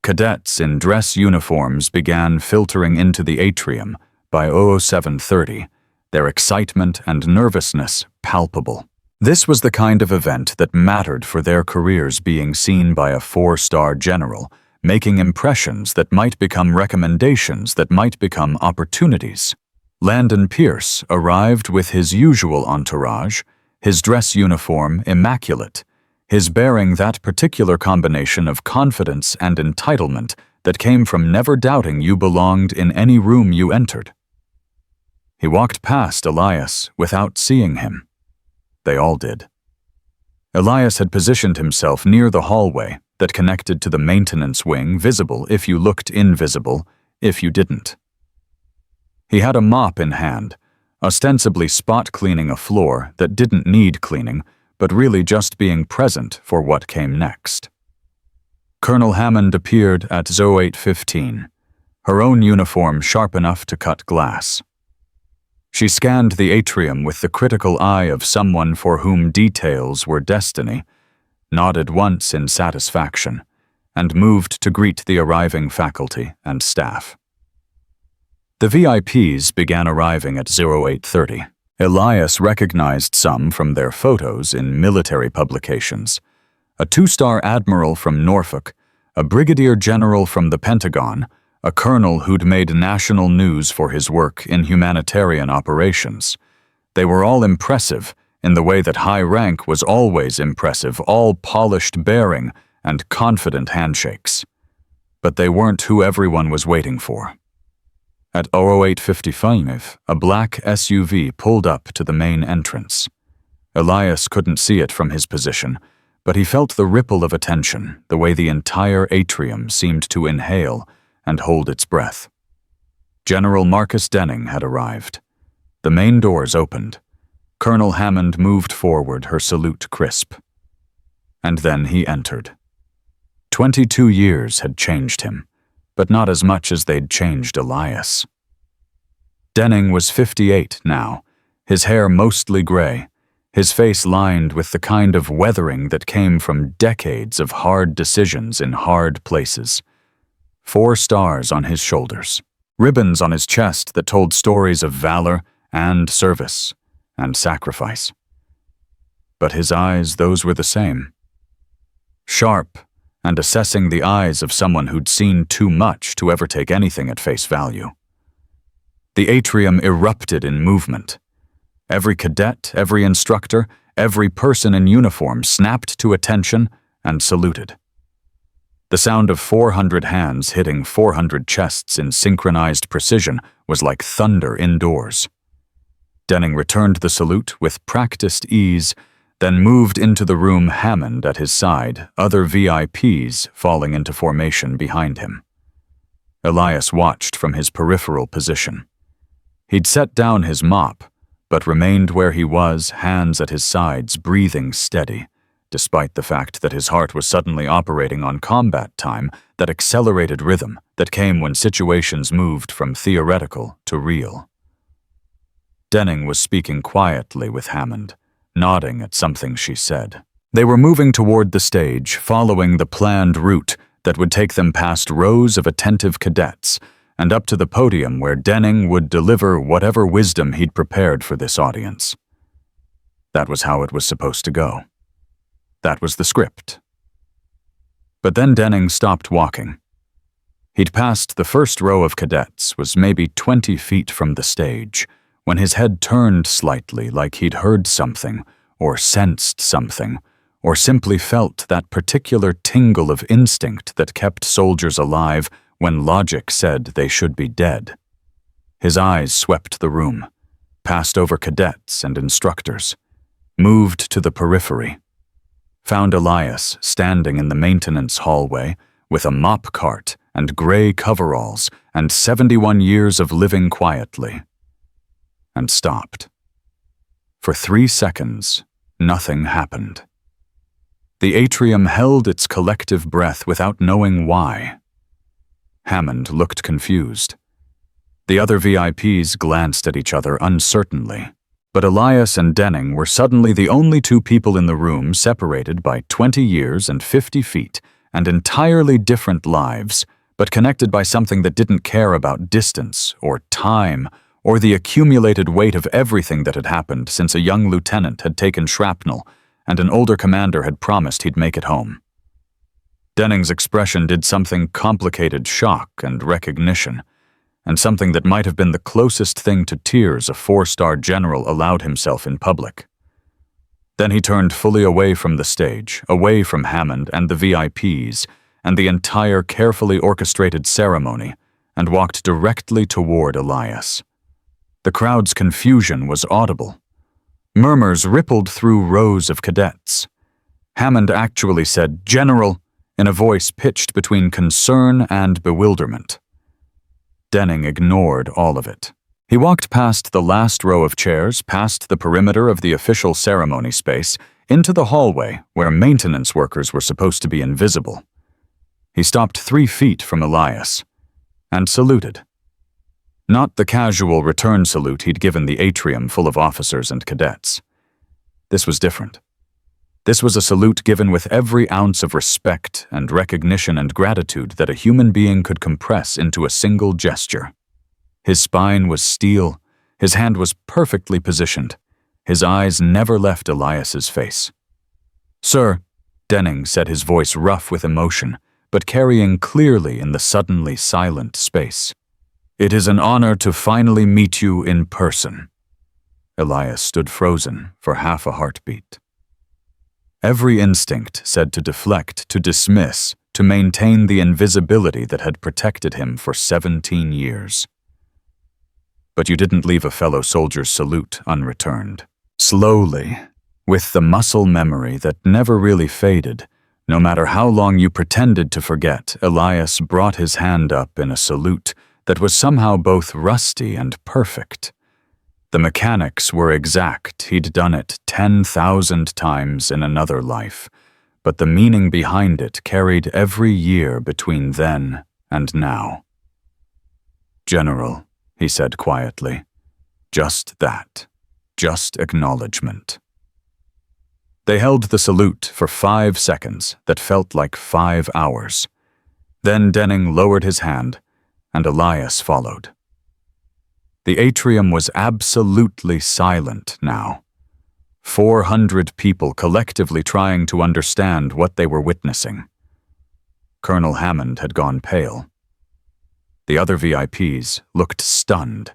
Cadets in dress uniforms began filtering into the atrium by 0730, their excitement and nervousness palpable. This was the kind of event that mattered for their careers, being seen by a 4-star general, making impressions that might become recommendations that might become opportunities. Landon Pierce arrived with his usual entourage, his dress uniform immaculate, his bearing that particular combination of confidence and entitlement that came from never doubting you belonged in any room you entered. He walked past Elias without seeing him. They all did. Elias had positioned himself near the hallway that connected to the maintenance wing, visible if you looked, invisible if you didn't. He had a mop in hand, ostensibly spot cleaning a floor that didn't need cleaning, but really just being present for what came next. Colonel Hammond appeared at 0815, her own uniform sharp enough to cut glass. She scanned the atrium with the critical eye of someone for whom details were destiny, nodded once in satisfaction, and moved to greet the arriving faculty and staff. The VIPs began arriving at 0830. Elias recognized some from their photos in military publications. A 2-star admiral from Norfolk, a brigadier general from the Pentagon, a colonel who'd made national news for his work in humanitarian operations. They were all impressive in the way that high rank was always impressive, all polished bearing and confident handshakes. But they weren't who everyone was waiting for. At 0855, a black SUV pulled up to the main entrance. Elias couldn't see it from his position, but he felt the ripple of attention, the way the entire atrium seemed to inhale and hold its breath. General Marcus Denning had arrived. The main doors opened. Colonel Hammond moved forward, her salute crisp. And then he entered. 22 years had changed him, but not as much as they'd changed Elias. Denning was 58 now, his hair mostly gray, his face lined with the kind of weathering that came from decades of hard decisions in hard places. 4 stars on his shoulders, ribbons on his chest that told stories of valor and service and sacrifice. But his eyes, those were the same. Sharp and assessing the eyes of someone who'd seen too much to ever take anything at face value. The atrium erupted in movement. Every cadet, every instructor, every person in uniform snapped to attention and saluted. The sound of 400 hands hitting 400 chests in synchronized precision was like thunder indoors. Denning returned the salute with practiced ease, then moved into the room, Hammond at his side, other VIPs falling into formation behind him. Elias watched from his peripheral position. He'd set down his mop, but remained where he was, hands at his sides, breathing steady, despite the fact that his heart was suddenly operating on combat time, that accelerated rhythm that came when situations moved from theoretical to real. Denning was speaking quietly with Hammond, nodding at something she said. They were moving toward the stage, following the planned route that would take them past rows of attentive cadets and up to the podium where Denning would deliver whatever wisdom he'd prepared for this audience. That was how it was supposed to go. That was the script. But then Denning stopped walking. He'd passed the first row of cadets, was maybe 20 feet from the stage, when his head turned slightly, like he'd heard something, or sensed something, or simply felt that particular tingle of instinct that kept soldiers alive when logic said they should be dead. His eyes swept the room, passed over cadets and instructors, moved to the periphery, found Elias standing in the maintenance hallway with a mop cart and gray coveralls and 71 years of living quietly, and stopped. For 3 seconds, nothing happened. The atrium held its collective breath without knowing why. Hammond looked confused. The other VIPs glanced at each other uncertainly, but Elias and Denning were suddenly the only two people in the room separated by 20 years and 50 feet and entirely different lives, but connected by something that didn't care about distance or time or the accumulated weight of everything that had happened since a young lieutenant had taken shrapnel and an older commander had promised he'd make it home. Denning's expression did something complicated shock and recognition, and something that might have been the closest thing to tears a 4-star general allowed himself in public. Then he turned fully away from the stage, away from Hammond and the VIPs, and the entire carefully orchestrated ceremony, and walked directly toward Elias. The crowd's confusion was audible. Murmurs rippled through rows of cadets. Hammond actually said, "General," in a voice pitched between concern and bewilderment. Denning ignored all of it. He walked past the last row of chairs, past the perimeter of the official ceremony space, into the hallway where maintenance workers were supposed to be invisible. He stopped 3 feet from Elias and saluted. Not the casual return salute he'd given the atrium full of officers and cadets. This was different. This was a salute given with every ounce of respect and recognition and gratitude that a human being could compress into a single gesture. His spine was steel, his hand was perfectly positioned, his eyes never left Elias's face. "Sir," Denning said, his voice rough with emotion, but carrying clearly in the suddenly silent space. "It is an honor to finally meet you in person." Elias stood frozen for half a heartbeat. Every instinct said to deflect, to dismiss, to maintain the invisibility that had protected him for 17 years. But you didn't leave a fellow soldier's salute unreturned. Slowly, with the muscle memory that never really faded, no matter how long you pretended to forget, Elias brought his hand up in a salute that was somehow both rusty and perfect. The mechanics were exact, he'd done it 10,000 times in another life, but the meaning behind it carried every year between then and now. "General," he said quietly, "just that, just acknowledgement." They held the salute for 5 seconds that felt like 5 hours. Then Denning lowered his hand, and Elias followed. The atrium was absolutely silent now. 400 people collectively trying to understand what they were witnessing. Colonel Hammond had gone pale. The other VIPs looked stunned.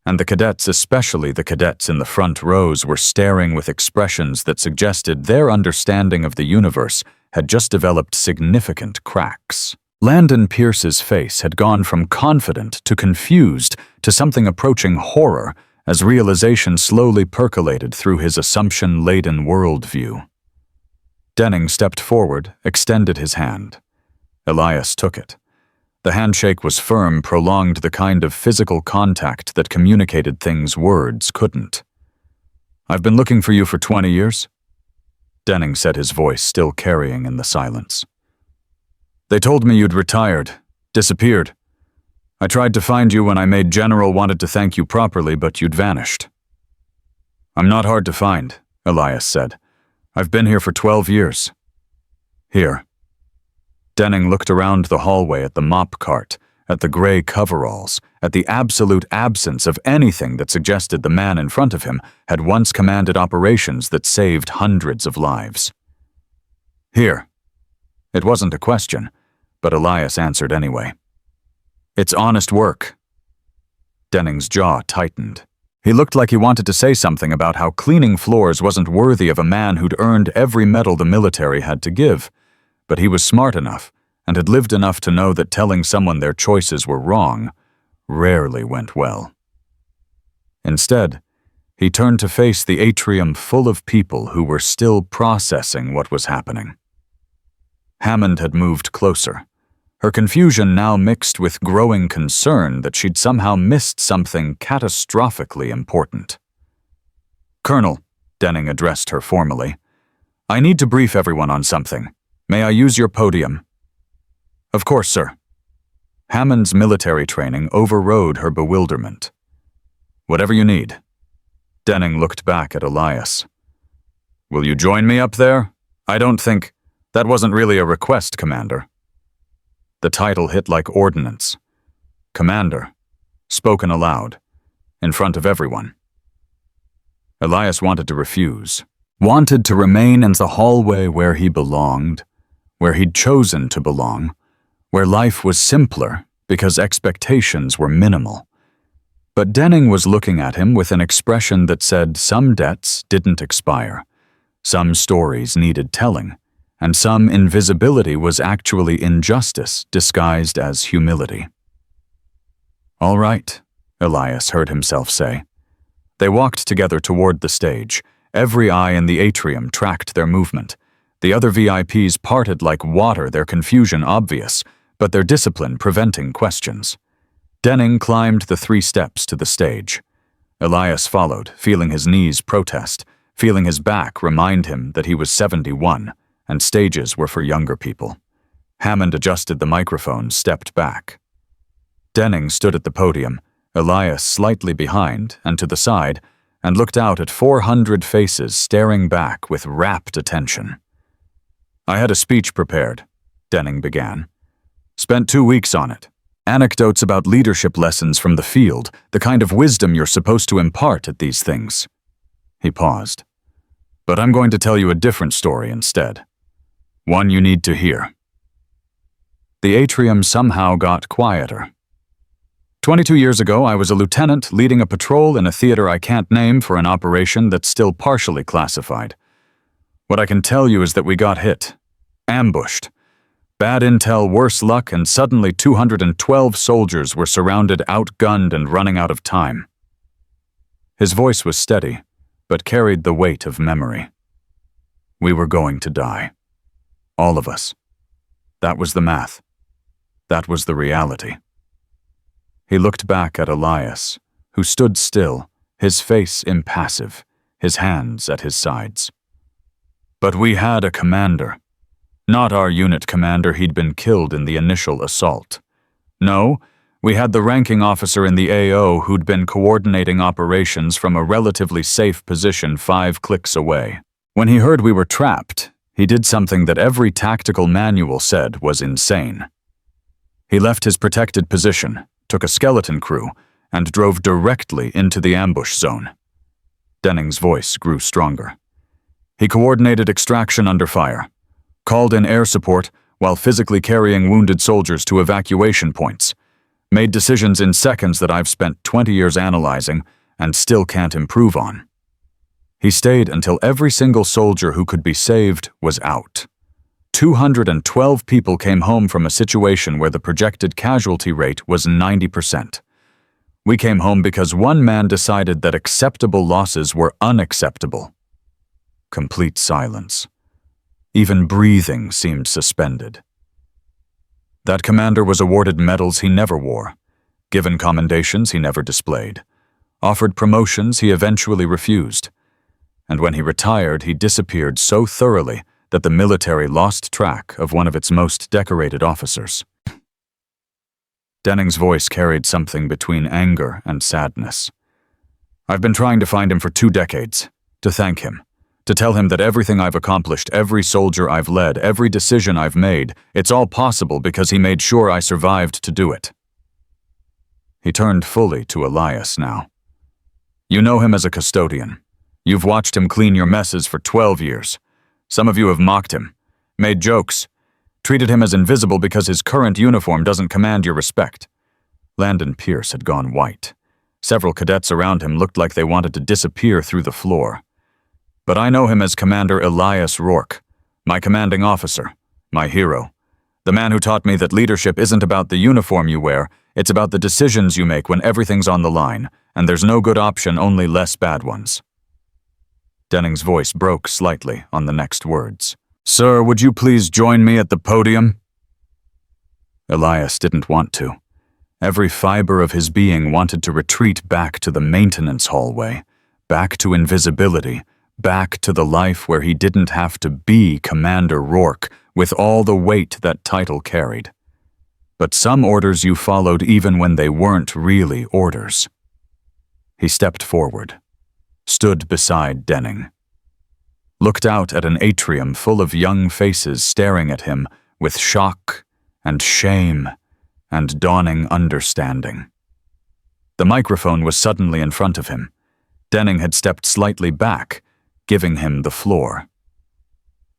And the cadets, especially the cadets in the front rows, were staring with expressions that suggested their understanding of the universe had just developed significant cracks. Landon Pierce's face had gone from confident to confused to something approaching horror as realization slowly percolated through his assumption-laden worldview. Denning stepped forward, extended his hand. Elias took it. The handshake was firm, prolonged, the kind of physical contact that communicated things words couldn't. "I've been looking for you for 20 years," Denning said, his voice still carrying in the silence. "They told me you'd retired, disappeared. I tried to find you when I made General, wanted to thank you properly, but you'd vanished." "I'm not hard to find," Elias said. "I've been here for 12 years. Here." Denning looked around the hallway at the mop cart, at the gray coveralls, at the absolute absence of anything that suggested the man in front of him had once commanded operations that saved hundreds of lives. "Here." It wasn't a question, but Elias answered anyway. "It's honest work." Denning's jaw tightened. He looked like he wanted to say something about how cleaning floors wasn't worthy of a man who'd earned every medal the military had to give, but he was smart enough and had lived enough to know that telling someone their choices were wrong rarely went well. Instead, he turned to face the atrium full of people who were still processing what was happening. Hammond had moved closer, her confusion now mixed with growing concern that she'd somehow missed something catastrophically important. "Colonel," Denning addressed her formally, "I need to brief everyone on something. May I use your podium?" "Of course, sir." Hammond's military training overrode her bewilderment. "Whatever you need." Denning looked back at Elias. "Will you join me up there? I don't think... That wasn't really a request, Commander." The title hit like ordnance. Commander, spoken aloud, in front of everyone. Elias wanted to refuse, wanted to remain in the hallway where he belonged, where he'd chosen to belong, where life was simpler because expectations were minimal. But Denning was looking at him with an expression that said some debts didn't expire, some stories needed telling, and some invisibility was actually injustice disguised as humility. "All right," Elias heard himself say. They walked together toward the stage. Every eye in the atrium tracked their movement. The other VIPs parted like water, their confusion obvious, but their discipline preventing questions. Denning climbed the 3 steps to the stage. Elias followed, feeling his knees protest, feeling his back remind him that he was 71, and stages were for younger people. Hammond adjusted the microphone, stepped back. Denning stood at the podium, Elias slightly behind and to the side, and looked out at 400 faces staring back with rapt attention. "I had a speech prepared," Denning began. "Spent 2 weeks on it. Anecdotes about leadership lessons from the field, the kind of wisdom you're supposed to impart at these things." He paused. "But I'm going to tell you a different story instead. One you need to hear." The atrium somehow got quieter. 22 years ago, I was a lieutenant leading a patrol in a theater I can't name for an operation that's still partially classified. What I can tell you is that we got hit. Ambushed. Bad intel, worse luck, and suddenly 212 soldiers were surrounded, outgunned, and running out of time. His voice was steady, but carried the weight of memory. We were going to die. All of us. That was the math. That was the reality. He looked back at Elias, who stood still, his face impassive, his hands at his sides. But we had a commander. Not our unit commander, he'd been killed in the initial assault. No, we had the ranking officer in the AO who'd been coordinating operations from a relatively safe position 5 clicks away. When he heard we were trapped, he did something that every tactical manual said was insane. He left his protected position, took a skeleton crew, and drove directly into the ambush zone. Denning's voice grew stronger. He coordinated extraction under fire, called in air support while physically carrying wounded soldiers to evacuation points, made decisions in seconds that I've spent 20 years analyzing and still can't improve on. He stayed until every single soldier who could be saved was out. 212 people came home from a situation where the projected casualty rate was 90%. We came home because one man decided that acceptable losses were unacceptable. Complete silence. Even breathing seemed suspended. That commander was awarded medals he never wore, given commendations he never displayed, offered promotions he eventually refused, and when he retired, he disappeared so thoroughly that the military lost track of one of its most decorated officers. Denning's voice carried something between anger and sadness. I've been trying to find him for 2 decades, to thank him, to tell him that everything I've accomplished, every soldier I've led, every decision I've made, it's all possible because he made sure I survived to do it. He turned fully to Elias now. You know him as a custodian. You've watched him clean your messes for 12 years. Some of you have mocked him, made jokes, treated him as invisible because his current uniform doesn't command your respect. Landon Pierce had gone white. Several cadets around him looked like they wanted to disappear through the floor. But I know him as Commander Elias Roarke, my commanding officer, my hero, the man who taught me that leadership isn't about the uniform you wear, it's about the decisions you make when everything's on the line, and there's no good option, only less bad ones. Denning's voice broke slightly on the next words. Sir, would you please join me at the podium? Elias didn't want to. Every fiber of his being wanted to retreat back to the maintenance hallway, back to invisibility, back to the life where he didn't have to be Commander Roarke with all the weight that title carried. But some orders you followed even when they weren't really orders. He stepped forward, stood beside Denning, looked out at an atrium full of young faces staring at him with shock and shame and dawning understanding. The microphone was suddenly in front of him. Denning had stepped slightly back, giving him the floor.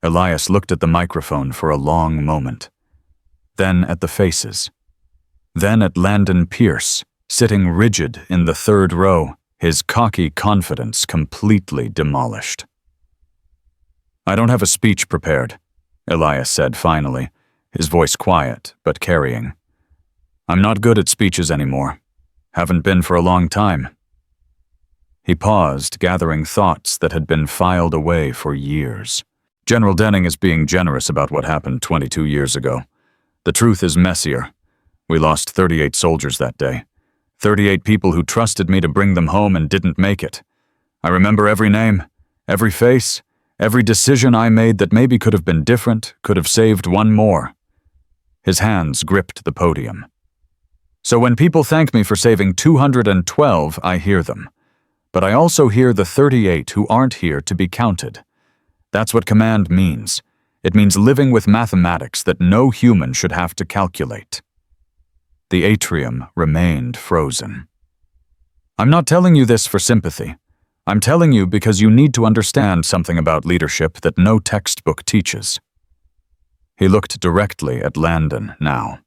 Elias looked at the microphone for a long moment, then at the faces, then at Landon Pierce, sitting rigid in the 3rd row, his cocky confidence completely demolished. I don't have a speech prepared, Elias said finally, his voice quiet but carrying. I'm not good at speeches anymore. Haven't been for a long time. He paused, gathering thoughts that had been filed away for years. General Denning is being generous about what happened 22 years ago. The truth is messier. We lost 38 soldiers that day. 38 people who trusted me to bring them home and didn't make it. I remember every name, every face, every decision I made that maybe could have been different, could have saved one more. His hands gripped the podium. So when people thank me for saving 212, I hear them. But I also hear the 38 who aren't here to be counted. That's what command means. It means living with mathematics that no human should have to calculate. The atrium remained frozen. I'm not telling you this for sympathy. I'm telling you because you need to understand something about leadership that no textbook teaches. He looked directly at Landon now.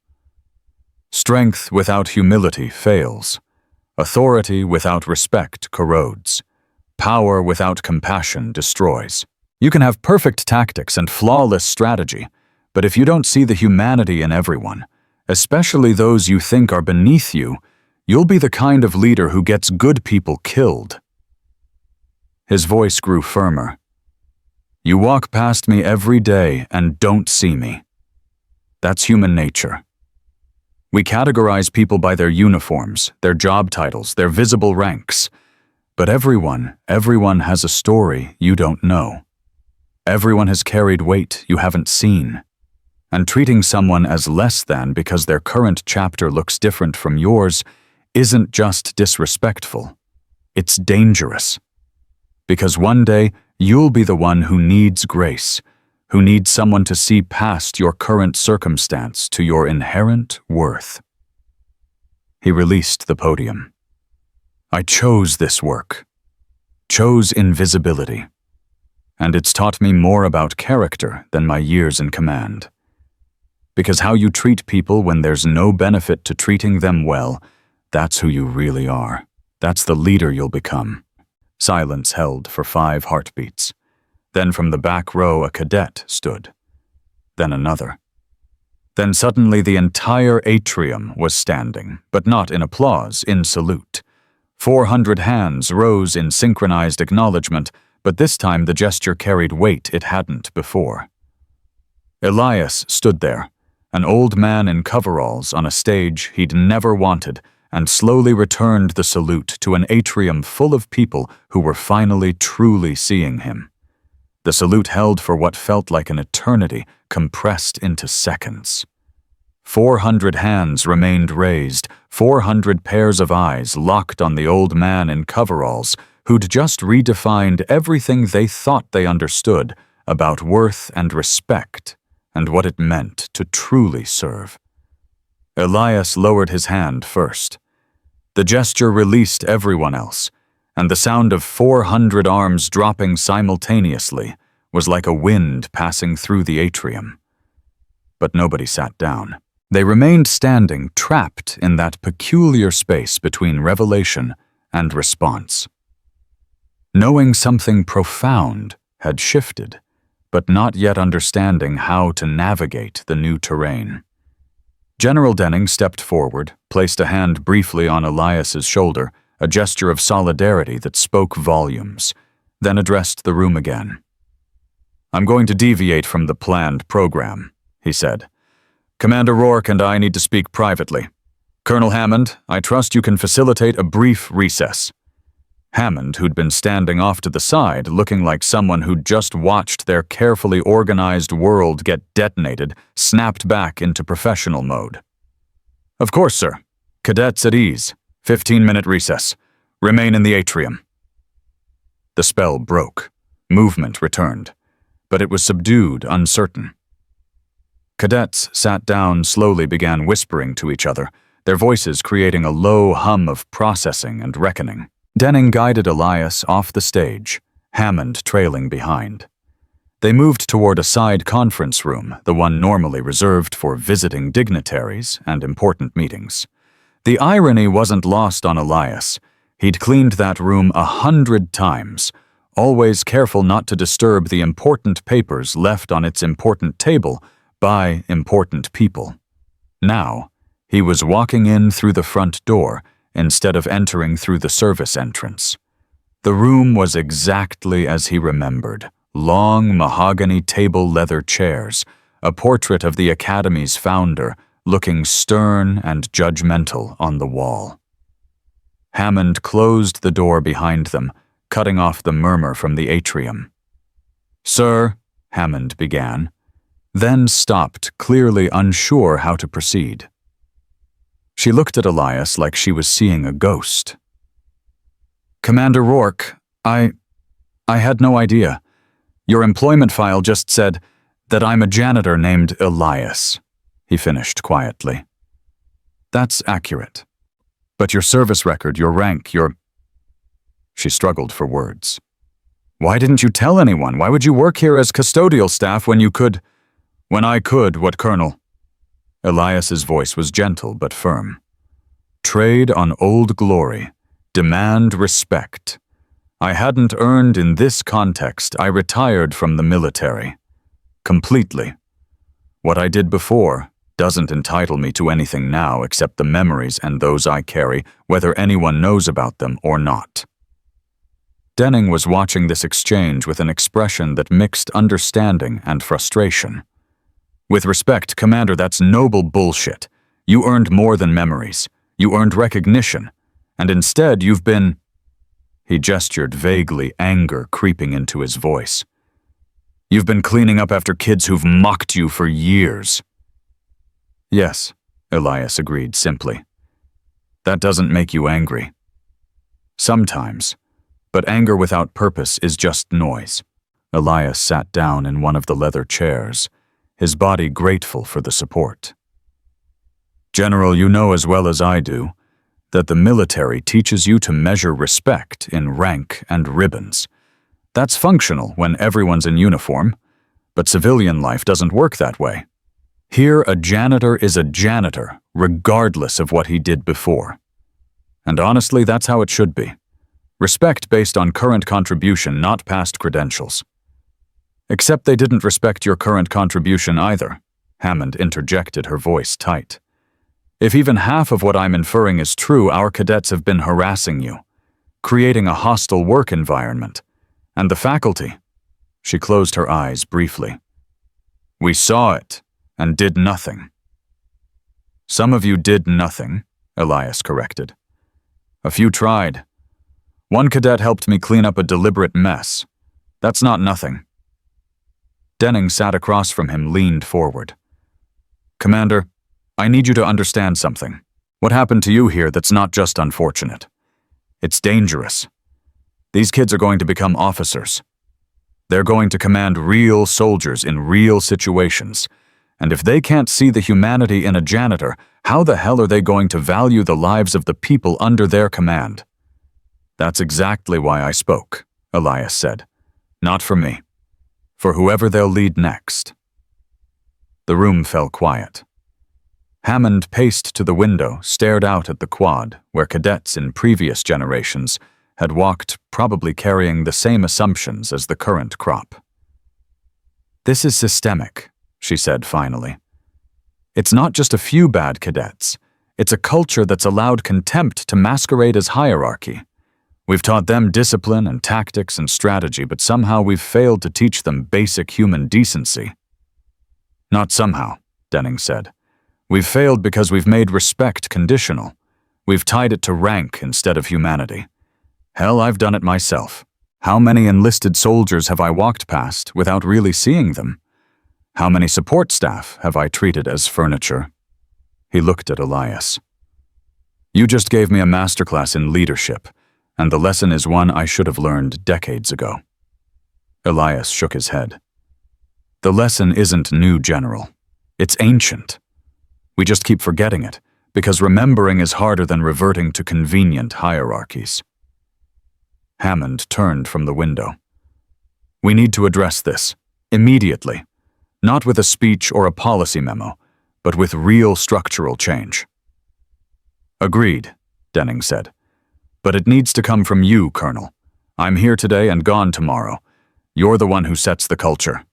Strength without humility fails. Authority without respect corrodes. Power without compassion destroys. You can have perfect tactics and flawless strategy, but if you don't see the humanity in everyone, especially those you think are beneath you, you'll be the kind of leader who gets good people killed. His voice grew firmer. You walk past me every day and don't see me. That's human nature. We categorize people by their uniforms, their job titles, their visible ranks. But everyone has a story you don't know. Everyone has carried weight you haven't seen. And treating someone as less than because their current chapter looks different from yours isn't just disrespectful. It's dangerous. Because one day, you'll be the one who needs grace, who needs someone to see past your current circumstance to your inherent worth. He released the podium. I chose this work, chose invisibility, and it's taught me more about character than my years in command. Because how you treat people when there's no benefit to treating them well, that's who you really are. That's the leader you'll become. Silence held for 5 heartbeats. Then from the back row a cadet stood. then another. Then suddenly the entire atrium was standing, but not in applause, in salute. 400 hands rose in synchronized acknowledgement, but this time the gesture carried weight it hadn't before. Elias stood there, an old man in coveralls on a stage he'd never wanted, and slowly returned the salute to an atrium full of people who were finally truly seeing him. The salute held for what felt like an eternity, compressed into seconds. 400 hands remained raised, 400 pairs of eyes locked on the old man in coveralls who'd just redefined everything they thought they understood about worth and respect and what it meant to truly serve. Elias lowered his hand first. The gesture released everyone else, and the sound of 400 arms dropping simultaneously was like a wind passing through the atrium. But nobody sat down. They remained standing, trapped in that peculiar space between revelation and response. Knowing something profound had shifted, but not yet understanding how to navigate the new terrain. General Denning stepped forward, placed a hand briefly on Elias's shoulder, a gesture of solidarity that spoke volumes, then addressed the room again. "I'm going to deviate from the planned program," he said. "Commander Roarke and I need to speak privately. Colonel Hammond, I trust you can facilitate a brief recess." Hammond, who'd been standing off to the side, looking like someone who'd just watched their carefully organized world get detonated, snapped back into professional mode. "Of course, sir. Cadets at ease. 15-minute recess. Remain in the atrium." The spell broke. Movement returned, but it was subdued, uncertain. Cadets sat down, slowly began whispering to each other, their voices creating a low hum of processing and reckoning. Denning guided Elias off the stage, Hammond trailing behind. They moved toward a side conference room, the one normally reserved for visiting dignitaries and important meetings. The irony wasn't lost on Elias. He'd cleaned that room 100 times, always careful not to disturb the important papers left on its important table by important people. Now, he was walking in through the front door instead of entering through the service entrance. The room was exactly as he remembered. Long mahogany table leather chairs, a portrait of the Academy's founder looking stern and judgmental on the wall. Hammond closed the door behind them, cutting off the murmur from the atrium. "Sir," Hammond began, then stopped, clearly unsure how to proceed. She looked at Elias like she was seeing a ghost. "Commander Roarke, I had no idea. Your employment file just said that I'm a janitor named Elias," he finished quietly. "That's accurate. But your service record, your rank, your—" She struggled for words. "Why didn't you tell anyone? Why would you work here as custodial staff when you could—" "When I could, what, Colonel?" Elias's voice was gentle but firm. "Trade on old glory. Demand respect. I hadn't earned in this context. I retired from the military. Completely. What I did before doesn't entitle me to anything now except the memories and those I carry, whether anyone knows about them or not." Denning was watching this exchange with an expression that mixed understanding and frustration. "With respect, Commander, that's noble bullshit. You earned more than memories. You earned recognition. And instead, you've been—" He gestured vaguely, anger creeping into his voice. "You've been cleaning up after kids who've mocked you for years." "Yes," Elias agreed simply. "That doesn't make you angry." "Sometimes. But anger without purpose is just noise." Elias sat down in one of the leather chairs, his body grateful for the support. "General, you know as well as I do that the military teaches you to measure respect in rank and ribbons. That's functional when everyone's in uniform, but civilian life doesn't work that way. Here, a janitor is a janitor, regardless of what he did before. And honestly, that's how it should be. Respect based on current contribution, not past credentials." Except they didn't respect your current contribution either, Hammond interjected, her voice tight. If even half of what I'm inferring is true, our cadets have been harassing you, creating a hostile work environment. And the faculty. She closed her eyes briefly. We saw it and did nothing. Some of you did nothing, Elias corrected. A few tried. One cadet helped me clean up a deliberate mess. That's not nothing. Denning sat across from him, leaned forward. Commander, I need you to understand something. What happened to you here that's not just unfortunate. It's dangerous. These kids are going to become officers. They're going to command real soldiers in real situations. And if they can't see the humanity in a janitor, how the hell are they going to value the lives of the people under their command? That's exactly why I spoke, Elias said. Not for me. For whoever they'll lead next. The room fell quiet. Hammond paced to the window, stared out at the quad, where cadets in previous generations had walked, probably carrying the same assumptions as the current crop. This is systemic, she said finally. It's not just a few bad cadets. It's a culture that's allowed contempt to masquerade as hierarchy. We've taught them discipline and tactics and strategy, but somehow we've failed to teach them basic human decency. Not somehow, Denning said. We've failed because we've made respect conditional. We've tied it to rank instead of humanity. Hell, I've done it myself. How many enlisted soldiers have I walked past without really seeing them? How many support staff have I treated as furniture? He looked at Elias. You just gave me a masterclass in leadership, and the lesson is one I should have learned decades ago. Elias shook his head. The lesson isn't new, General. It's ancient. We just keep forgetting it, because remembering is harder than reverting to convenient hierarchies. Hammond turned from the window. We need to address this, immediately. Not with a speech or a policy memo, but with real structural change. Agreed, Denning said. But it needs to come from you, Colonel. I'm here today and gone tomorrow. You're the one who sets the culture.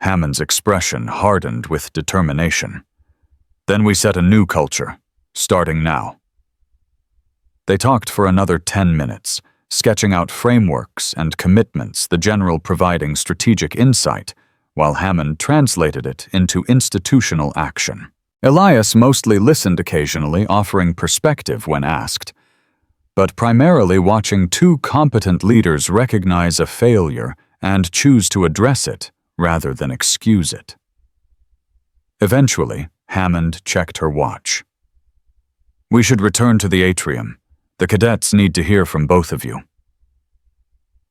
Hammond's expression hardened with determination. Then we set a new culture, starting now. They talked for another 10 minutes, sketching out frameworks and commitments, the General providing strategic insight, while Hammond translated it into institutional action. Elias mostly listened occasionally, offering perspective when asked, but primarily watching two competent leaders recognize a failure and choose to address it rather than excuse it. Eventually, Hammond checked her watch. We should return to the atrium. The cadets need to hear from both of you.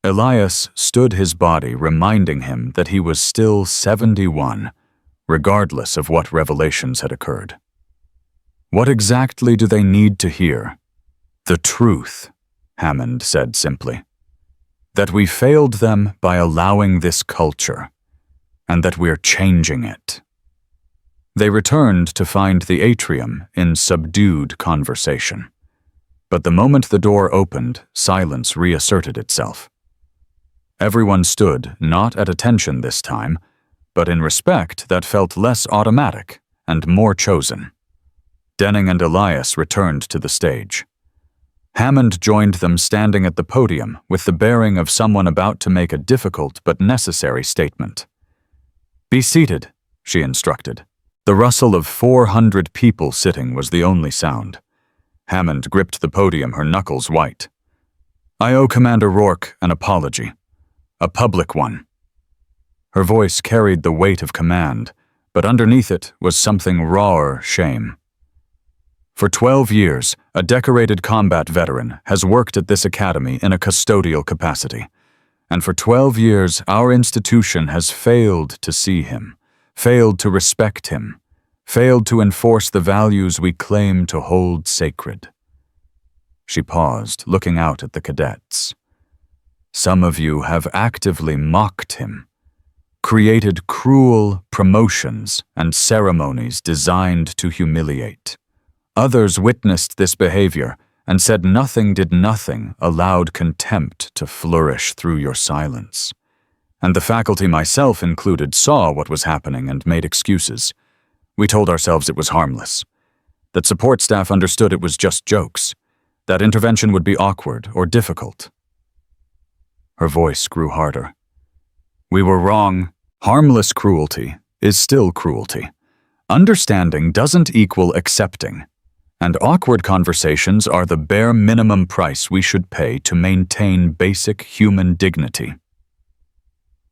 Elias stood his body, reminding him that he was still 71, regardless of what revelations had occurred. What exactly do they need to hear? The truth, Hammond said simply. That we failed them by allowing this culture, and that we're changing it. They returned to find the atrium in subdued conversation. But the moment the door opened, silence reasserted itself. Everyone stood, not at attention this time, but in respect that felt less automatic and more chosen. Denning and Elias returned to the stage. Hammond joined them, standing at the podium with the bearing of someone about to make a difficult but necessary statement. Be seated, she instructed. The rustle of 400 people sitting was the only sound. Hammond gripped the podium, her knuckles white. I owe Commander Roarke an apology. A public one. Her voice carried the weight of command, but underneath it was something rawer shame. For 12 years, a decorated combat veteran has worked at this academy in a custodial capacity. And for 12 years, our institution has failed to see him, failed to respect him, failed to enforce the values we claim to hold sacred. She paused, looking out at the cadets. Some of you have actively mocked him, created cruel promotions and ceremonies designed to humiliate. Others witnessed this behavior and said nothing did nothing, allowed contempt to flourish through your silence. And the faculty, myself included, saw what was happening and made excuses. We told ourselves it was harmless, that support staff understood it was just jokes, that intervention would be awkward or difficult. Her voice grew harder. We were wrong. Harmless cruelty is still cruelty. Understanding doesn't equal accepting, and awkward conversations are the bare minimum price we should pay to maintain basic human dignity.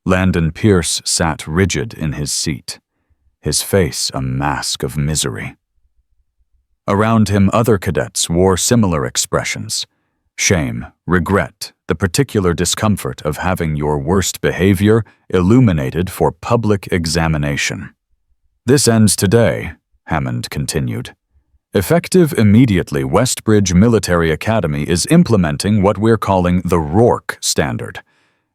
Landon Pierce sat rigid in his seat, his face a mask of misery. Around him, other cadets wore similar expressions: shame, regret, the particular discomfort of having your worst behavior illuminated for public examination. This ends today, Hammond continued. Effective immediately, Westbridge Military Academy is implementing what we're calling the Roarke Standard.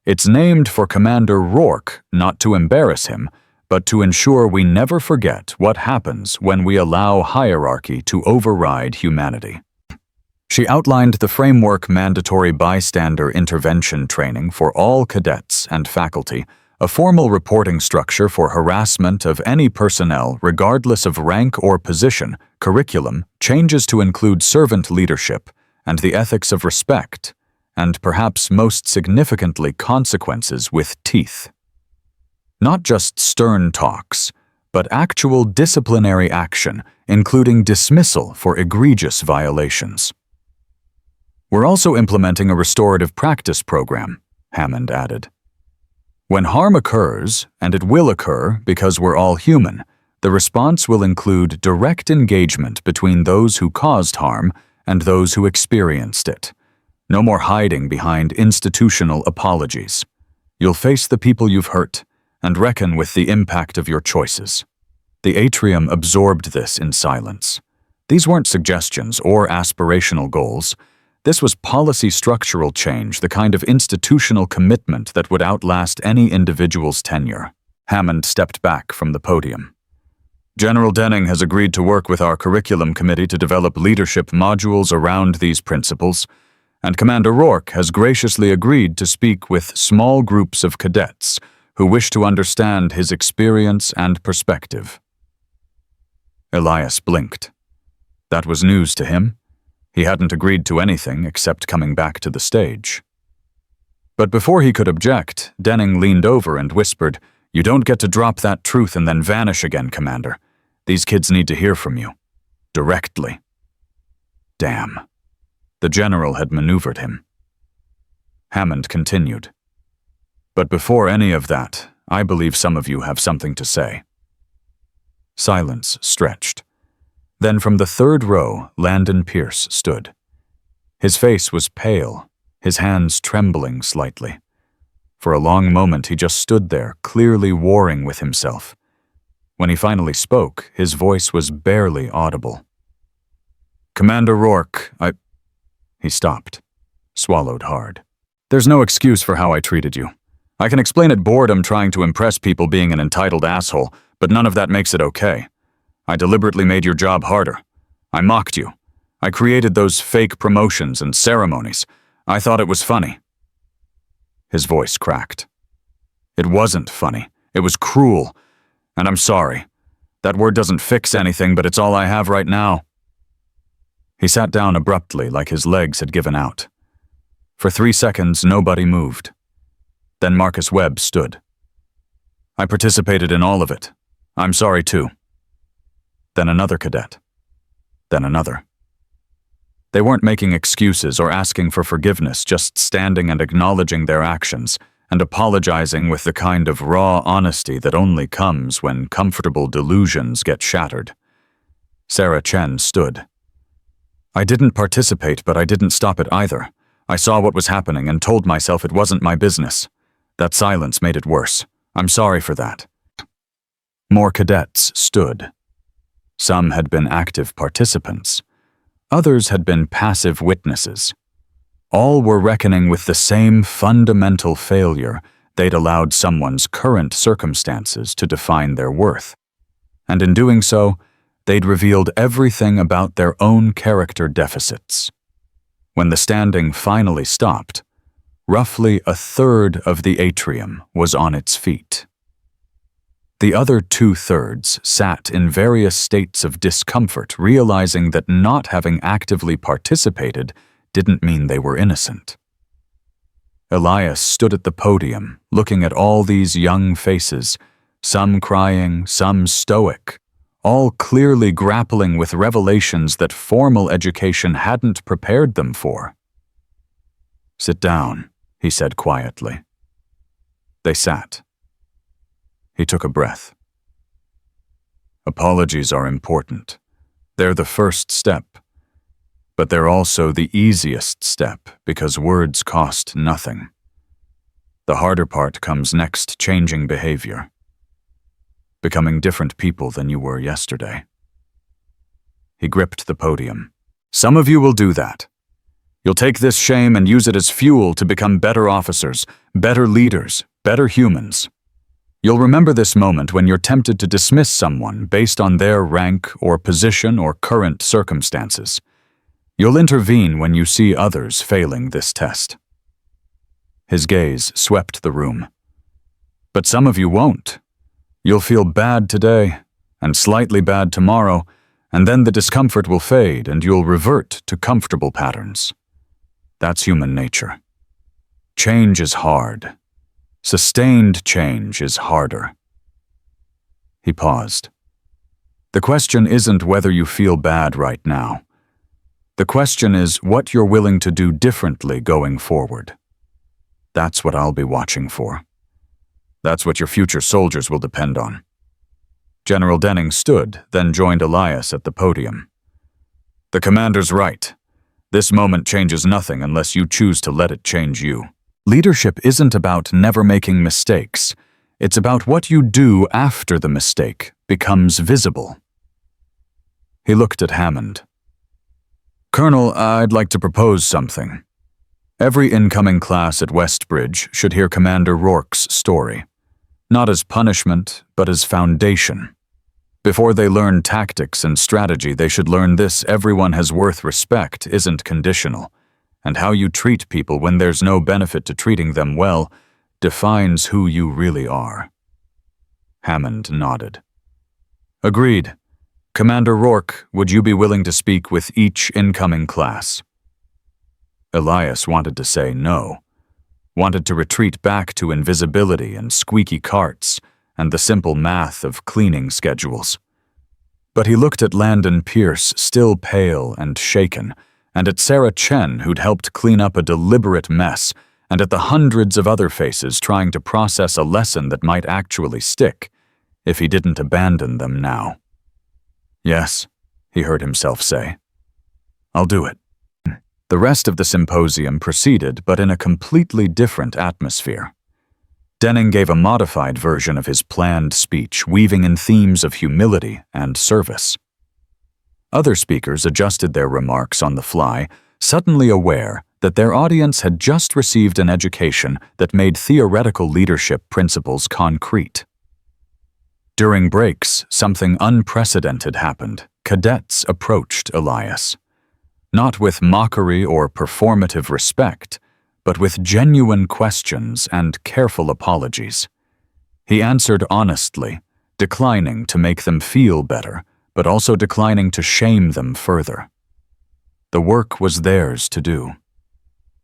It's named for Commander Roarke, not to embarrass him, but to ensure we never forget what happens when we allow hierarchy to override humanity. She outlined the framework: mandatory bystander intervention training for all cadets and faculty, a formal reporting structure for harassment of any personnel regardless of rank or position, curriculum, changes to include servant leadership, and the ethics of respect, and perhaps most significantly, consequences with teeth. Not just stern talks, but actual disciplinary action, including dismissal for egregious violations. We're also implementing a restorative practice program, Hammond added. When harm occurs, and it will occur because we're all human, the response will include direct engagement between those who caused harm and those who experienced it. No more hiding behind institutional apologies. You'll face the people you've hurt and reckon with the impact of your choices. The atrium absorbed this in silence. These weren't suggestions or aspirational goals. This was policy structural change, the kind of institutional commitment that would outlast any individual's tenure. Hammond stepped back from the podium. General Denning has agreed to work with our curriculum committee to develop leadership modules around these principles, and Commander Roarke has graciously agreed to speak with small groups of cadets who wish to understand his experience and perspective. Elias blinked. That was news to him. He hadn't agreed to anything except coming back to the stage. But before he could object, Denning leaned over and whispered, "You don't get to drop that truth and then vanish again, Commander. These kids need to hear from you. Directly." Damn. The general had maneuvered him. Hammond continued. "But before any of that, I believe some of you have something to say." Silence stretched. Then from the third row, Landon Pierce stood. His face was pale, his hands trembling slightly. For a long moment he just stood there, clearly warring with himself. When he finally spoke, his voice was barely audible. "Commander Roarke, He stopped, swallowed hard. "There's no excuse for how I treated you. I can explain it boredom trying to impress people being an entitled asshole, but none of that makes it okay. I deliberately made your job harder. I mocked you. I created those fake promotions and ceremonies. I thought it was funny." His voice cracked. "It wasn't funny. It was cruel. And I'm sorry. That word doesn't fix anything, but it's all I have right now." He sat down abruptly, like his legs had given out. For 3 seconds, nobody moved. Then Marcus Webb stood. "I participated in all of it. I'm sorry too." Then another cadet. Then another. They weren't making excuses or asking for forgiveness, just standing and acknowledging their actions and apologizing with the kind of raw honesty that only comes when comfortable delusions get shattered. Sarah Chen stood. "I didn't participate, but I didn't stop it either. I saw what was happening and told myself it wasn't my business. That silence made it worse. I'm sorry for that." More cadets stood. Some had been active participants. Others had been passive witnesses. All were reckoning with the same fundamental failure: they'd allowed someone's current circumstances to define their worth. And in doing so, they'd revealed everything about their own character deficits. When the standing finally stopped, Roughly a third of the atrium was on its feet. The other 2/3 sat in various states of discomfort, realizing that not having actively participated didn't mean they were innocent. Elias stood at the podium, looking at all these young faces, some crying, some stoic, all clearly grappling with revelations that formal education hadn't prepared them for. "Sit down," he said quietly. They sat. He took a breath. "Apologies are important. They're the first step. But they're also the easiest step because words cost nothing. The harder part comes next, changing behavior. Becoming different people than you were yesterday." He gripped the podium. "Some of you will do that. You'll take this shame and use it as fuel to become better officers, better leaders, better humans. You'll remember this moment when you're tempted to dismiss someone based on their rank or position or current circumstances. You'll intervene when you see others failing this test." His gaze swept the room. "But some of you won't. You'll feel bad today, and slightly bad tomorrow, and then the discomfort will fade and you'll revert to comfortable patterns. That's human nature. Change is hard. Sustained change is harder." He paused. "The question isn't whether you feel bad right now. The question is what you're willing to do differently going forward. That's what I'll be watching for. That's what your future soldiers will depend on." General Denning stood, then joined Elias at the podium. "The commander's right. This moment changes nothing unless you choose to let it change you. Leadership isn't about never making mistakes. It's about what you do after the mistake becomes visible." He looked at Hammond. "Colonel, I'd like to propose something. Every incoming class at Westbridge should hear Commander Roarke's story. Not as punishment, but as foundation. Before they learn tactics and strategy, they should learn this: everyone has worth respect isn't conditional, and how you treat people when there's no benefit to treating them well defines who you really are." Hammond nodded. "Agreed. Commander Roarke, would you be willing to speak with each incoming class?" Elias wanted to say no, wanted to retreat back to invisibility and squeaky carts and the simple math of cleaning schedules. But he looked at Landon Pierce, still pale and shaken, and at Sarah Chen, who'd helped clean up a deliberate mess, and at the hundreds of other faces trying to process a lesson that might actually stick if he didn't abandon them now. "Yes," he heard himself say. "I'll do it." The rest of the symposium proceeded, but in a completely different atmosphere. Denning gave a modified version of his planned speech, weaving in themes of humility and service. Other speakers adjusted their remarks on the fly, suddenly aware that their audience had just received an education that made theoretical leadership principles concrete. During breaks, something unprecedented happened. Cadets approached Elias. Not with mockery or performative respect, but with genuine questions and careful apologies. He answered honestly, declining to make them feel better, but also declining to shame them further. The work was theirs to do.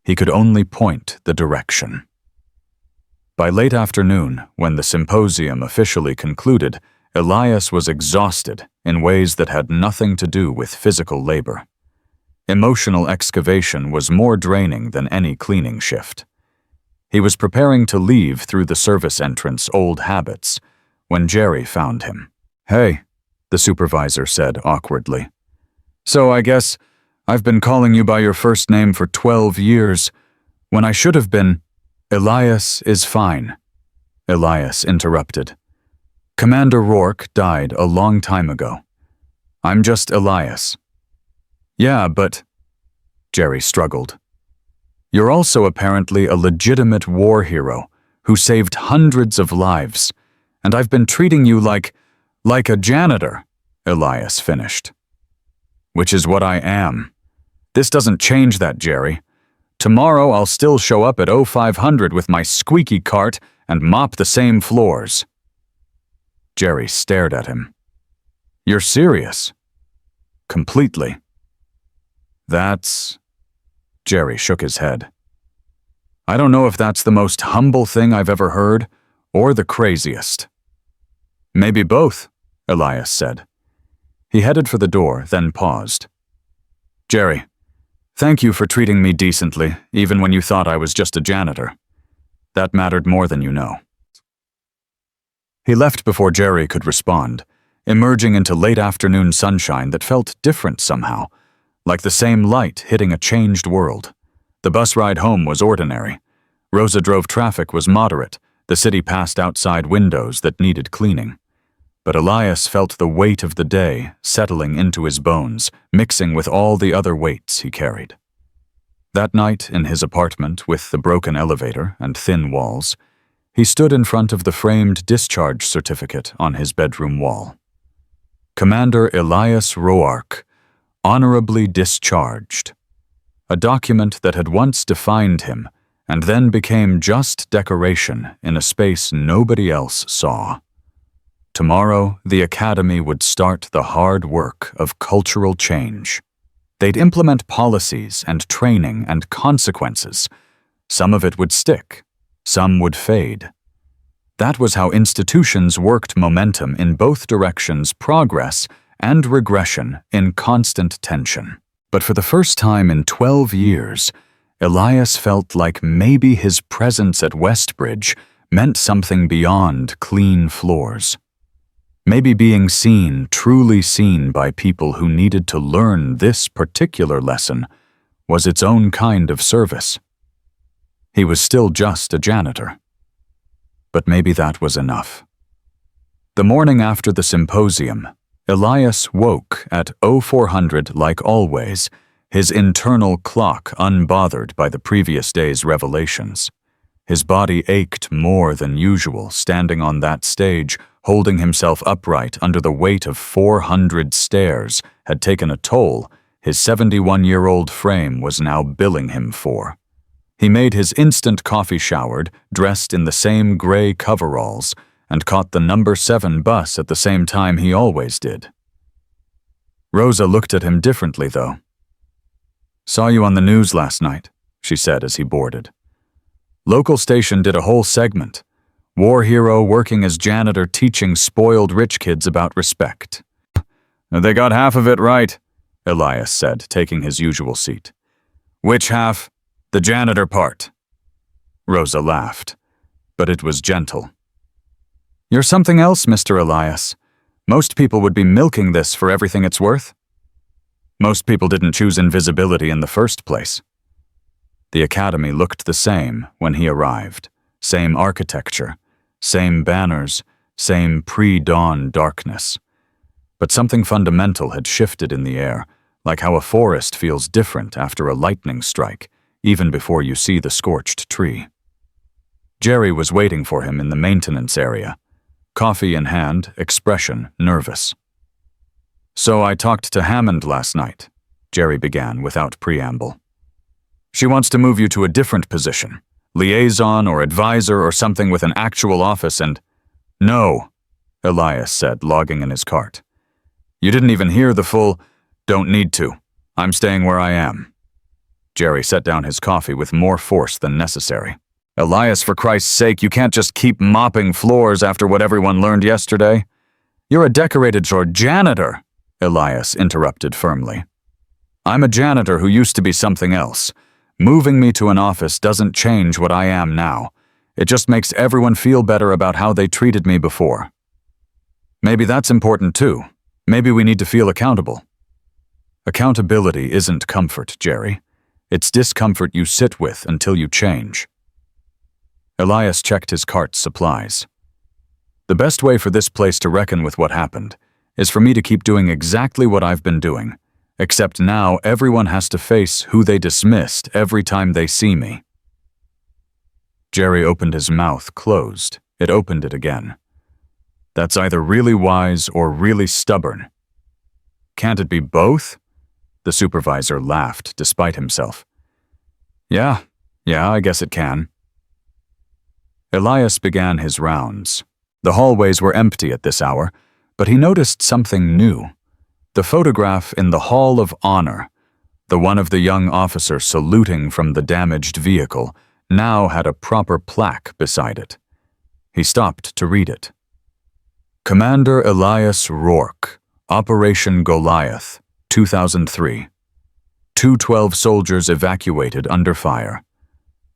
He could only point the direction. By late afternoon, when the symposium officially concluded, Elias was exhausted in ways that had nothing to do with physical labor. Emotional excavation was more draining than any cleaning shift. He was preparing to leave through the service entrance old habits when Jerry found him. "Hey," the supervisor said awkwardly. "So I guess I've been calling you by your first name for 12 years, when I should have been—" "Elias is fine," Elias interrupted. "Commander Roarke died a long time ago. I'm just Elias." "Yeah, but—" Jerry struggled. "You're also apparently a legitimate war hero who saved hundreds of lives, and I've been treating you like a janitor," Elias finished. "Which is what I am. This doesn't change that, Jerry. Tomorrow I'll still show up at 0500 with my squeaky cart and mop the same floors." Jerry stared at him. "You're serious?" "Completely." "That's—" Jerry shook his head. "I don't know if that's the most humble thing I've ever heard, or the craziest." "Maybe both," Elias said. He headed for the door, then paused. "Jerry, thank you for treating me decently, even when you thought I was just a janitor. That mattered more than you know." He left before Jerry could respond, emerging into late afternoon sunshine that felt different somehow, like the same light hitting a changed world. The bus ride home was ordinary. Rosa drove traffic was moderate. The city passed outside windows that needed cleaning. But Elias felt the weight of the day settling into his bones, mixing with all the other weights he carried. That night, in his apartment with the broken elevator and thin walls, he stood in front of the framed discharge certificate on his bedroom wall. Commander Elias Roarke, honorably discharged. A document that had once defined him and then became just decoration in a space nobody else saw. Tomorrow, the Academy would start the hard work of cultural change. They'd implement policies and training and consequences. Some of it would stick, some would fade. That was how institutions worked momentum in both directions, progress and regression in constant tension. But for the first time in 12 years, Elias felt like maybe his presence at Westbridge meant something beyond clean floors. Maybe being seen, truly seen by people who needed to learn this particular lesson, was its own kind of service. He was still just a janitor. But maybe that was enough. The morning after the symposium, Elias woke at 0400 like always, his internal clock unbothered by the previous day's revelations. His body ached more than usual, standing on that stage, holding himself upright under the weight of 400 stairs had taken a toll his 71-year-old frame was now billing him for. He made his instant coffee, showered, dressed in the same gray coveralls, and caught the number 7 bus at the same time he always did. Rosa looked at him differently, though. "Saw you on the news last night," she said as he boarded. "Local station did a whole segment. War hero working as janitor teaching spoiled rich kids about respect." "They got half of it right," Elias said, taking his usual seat. "Which half?" "The janitor part." Rosa laughed, but it was gentle. "You're something else, Mr. Elias. Most people would be milking this for everything it's worth." "Most people didn't choose invisibility in the first place." The Academy looked the same when he arrived. Same architecture, same banners, same pre-dawn darkness. But something fundamental had shifted in the air, like how a forest feels different after a lightning strike, even before you see the scorched tree. Jerry was waiting for him in the maintenance area, coffee in hand, expression nervous. "So I talked to Hammond last night," Jerry began without preamble. "She wants to move you to a different position. Liaison or advisor or something with an actual office and—" "No," Elias said, logging in his cart. "You didn't even hear the full, 'Don't need to. I'm staying where I am.'" Jerry set down his coffee with more force than necessary. "Elias, for Christ's sake, you can't just keep mopping floors after what everyone learned yesterday. You're a decorated janitor," Elias interrupted firmly. "I'm a janitor who used to be something else. Moving me to an office doesn't change what I am now. It just makes everyone feel better about how they treated me before. Maybe that's important too. Maybe we need to feel accountable." "Accountability isn't comfort, Jerry. It's discomfort you sit with until you change." Elias checked his cart's supplies. "The best way for this place to reckon with what happened is for me to keep doing exactly what I've been doing. Except now everyone has to face who they dismissed every time they see me." Jerry opened his mouth closed. It opened it again. "That's either really wise or really stubborn." "Can't it be both?" The supervisor laughed despite himself. Yeah, I guess it can. Elias began his rounds. The hallways were empty at this hour, but he noticed something new. The photograph in the Hall of Honor, the one of the young officer saluting from the damaged vehicle, now had a proper plaque beside it. He stopped to read it. Commander Elias Roarke, Operation Goliath, 2003. 212 soldiers evacuated under fire.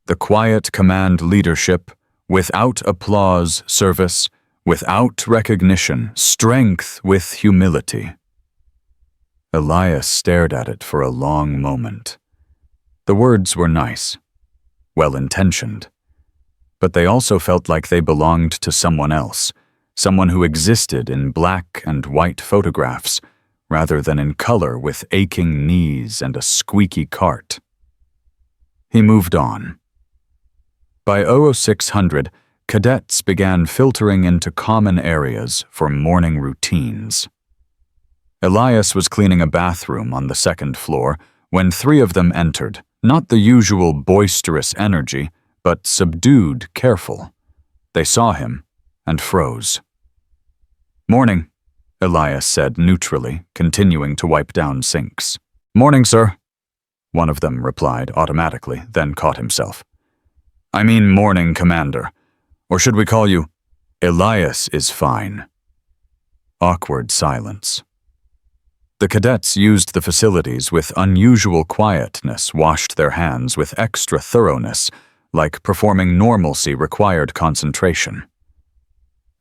The quiet command leadership, without applause, service, without recognition, strength with humility. Elias stared at it for a long moment. The words were nice, well-intentioned, but they also felt like they belonged to someone else, someone who existed in black and white photographs, rather than in color with aching knees and a squeaky cart. He moved on. By 0600, cadets began filtering into common areas for morning routines. Elias was cleaning a bathroom on the second floor when 3 of them entered, not the usual boisterous energy, but subdued, careful. They saw him and froze. "Morning," Elias said neutrally, continuing to wipe down sinks. "Morning, sir," one of them replied automatically, then caught himself. "I mean morning, Commander. Or should we call you—" "Elias is fine." Awkward silence. The cadets used the facilities with unusual quietness, washed their hands with extra thoroughness, like performing normalcy required concentration.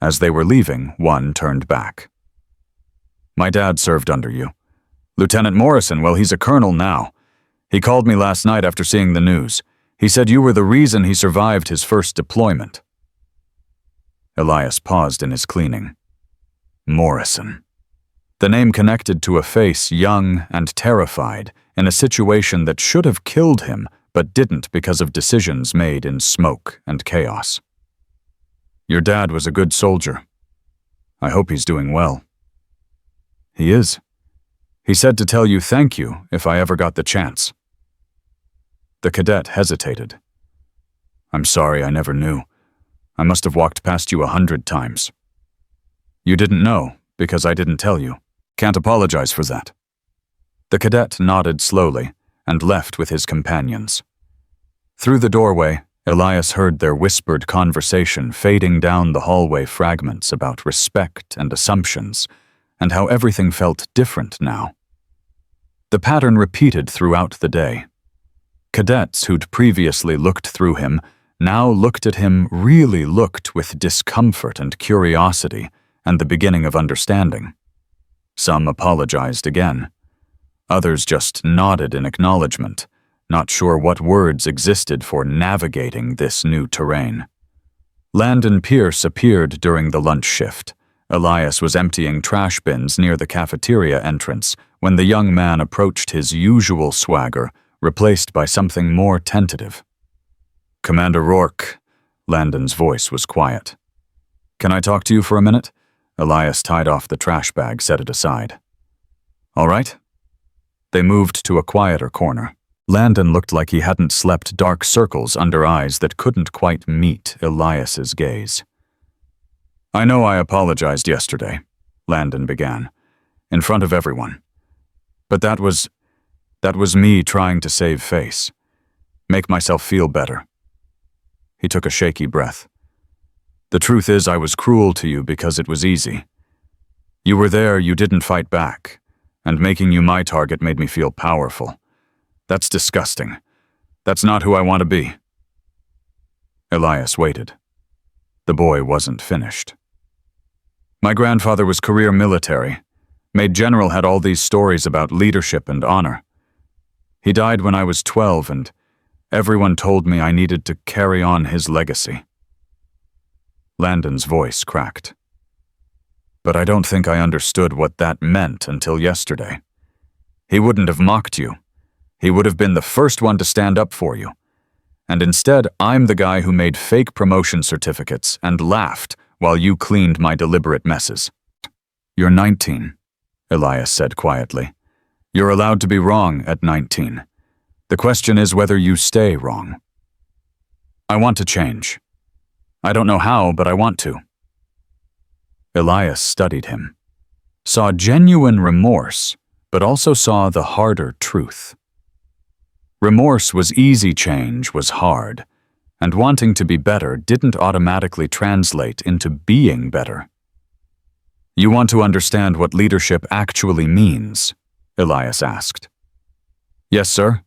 As they were leaving, one turned back. "My dad served under you. Lieutenant Morrison, well, he's a colonel now. He called me last night after seeing the news. He said you were the reason he survived his first deployment." Elias paused in his cleaning. Morrison. The name connected to a face young and terrified in a situation that should have killed him but didn't because of decisions made in smoke and chaos. "Your dad was a good soldier. I hope he's doing well." "He is. He said to tell you thank you if I ever got the chance." The cadet hesitated. "I'm sorry, I never knew. I must have walked past you 100 times. You didn't know because I didn't tell you. Can't apologize for that." The cadet nodded slowly and left with his companions. Through the doorway, Elias heard their whispered conversation fading down the hallway, fragments about respect and assumptions, and how everything felt different now. The pattern repeated throughout the day. Cadets who'd previously looked through him now looked at him, really looked with discomfort and curiosity and the beginning of understanding. Some apologized again. Others just nodded in acknowledgement, not sure what words existed for navigating this new terrain. Landon Pierce appeared during the lunch shift. Elias was emptying trash bins near the cafeteria entrance when the young man approached his usual swagger, replaced by something more tentative. "Commander Roarke," Landon's voice was quiet. "Can I talk to you for a minute?" Elias tied off the trash bag, set it aside. "All right." They moved to a quieter corner. Landon looked like he hadn't slept, dark circles under eyes that couldn't quite meet Elias's gaze. "I know I apologized yesterday," Landon began, "in front of everyone. But that was me trying to save face, make myself feel better." He took a shaky breath. "The truth is I was cruel to you because it was easy. You were there, you didn't fight back, and making you my target made me feel powerful. That's disgusting. That's not who I want to be." Elias waited. The boy wasn't finished. "My grandfather was career military. Made general, had all these stories about leadership and honor. He died when I was 12, and everyone told me I needed to carry on his legacy." Landon's voice cracked. "But I don't think I understood what that meant until yesterday. He wouldn't have mocked you. He would have been the first one to stand up for you. And instead, I'm the guy who made fake promotion certificates and laughed while you cleaned my deliberate messes." "You're 19, Elias said quietly. "You're allowed to be wrong at 19. The question is whether you stay wrong. I want to change. I don't know how, but I want to. Elias studied him, saw genuine remorse, but also saw the harder truth. Remorse was easy, change was hard, and wanting to be better didn't automatically translate into being better. You want to understand what leadership actually means? Elias asked. Yes, sir.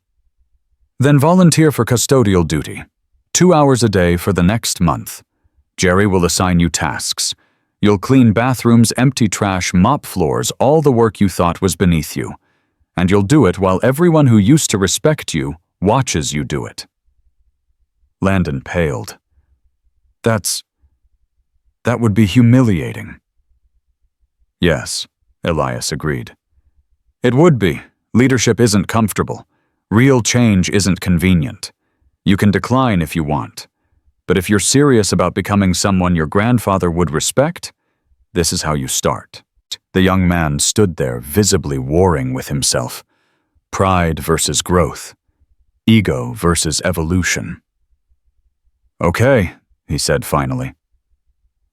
Then volunteer for custodial duty, 2 hours a day for the next month. Jerry will assign you tasks. You'll clean bathrooms, empty trash, mop floors, all the work you thought was beneath you. And you'll do it while everyone who used to respect you watches you do it. Landon paled. That would be humiliating. Yes, Elias agreed. It would be. Leadership isn't comfortable. Real change isn't convenient. You can decline if you want. But if you're serious about becoming someone your grandfather would respect, this is how you start. The young man stood there, visibly warring with himself. Pride versus growth. Ego versus evolution. Okay, he said finally.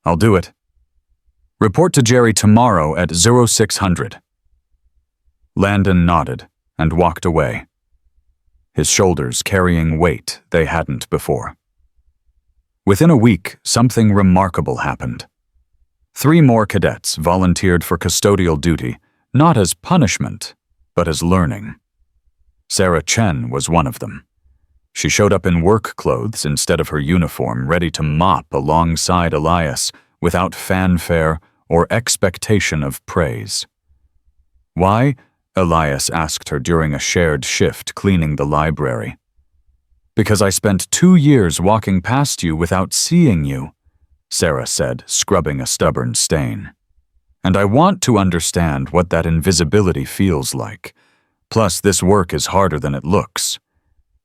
I'll do it. Report to Jerry tomorrow at 0600. Landon nodded and walked away, his shoulders carrying weight they hadn't before. Within a week, something remarkable happened. 3 more cadets volunteered for custodial duty, not as punishment, but as learning. Sarah Chen was one of them. She showed up in work clothes instead of her uniform, ready to mop alongside Elias without fanfare or expectation of praise. Why? Elias asked her during a shared shift cleaning the library. Because I spent 2 years walking past you without seeing you, Sarah said, scrubbing a stubborn stain. And I want to understand what that invisibility feels like. Plus, this work is harder than it looks.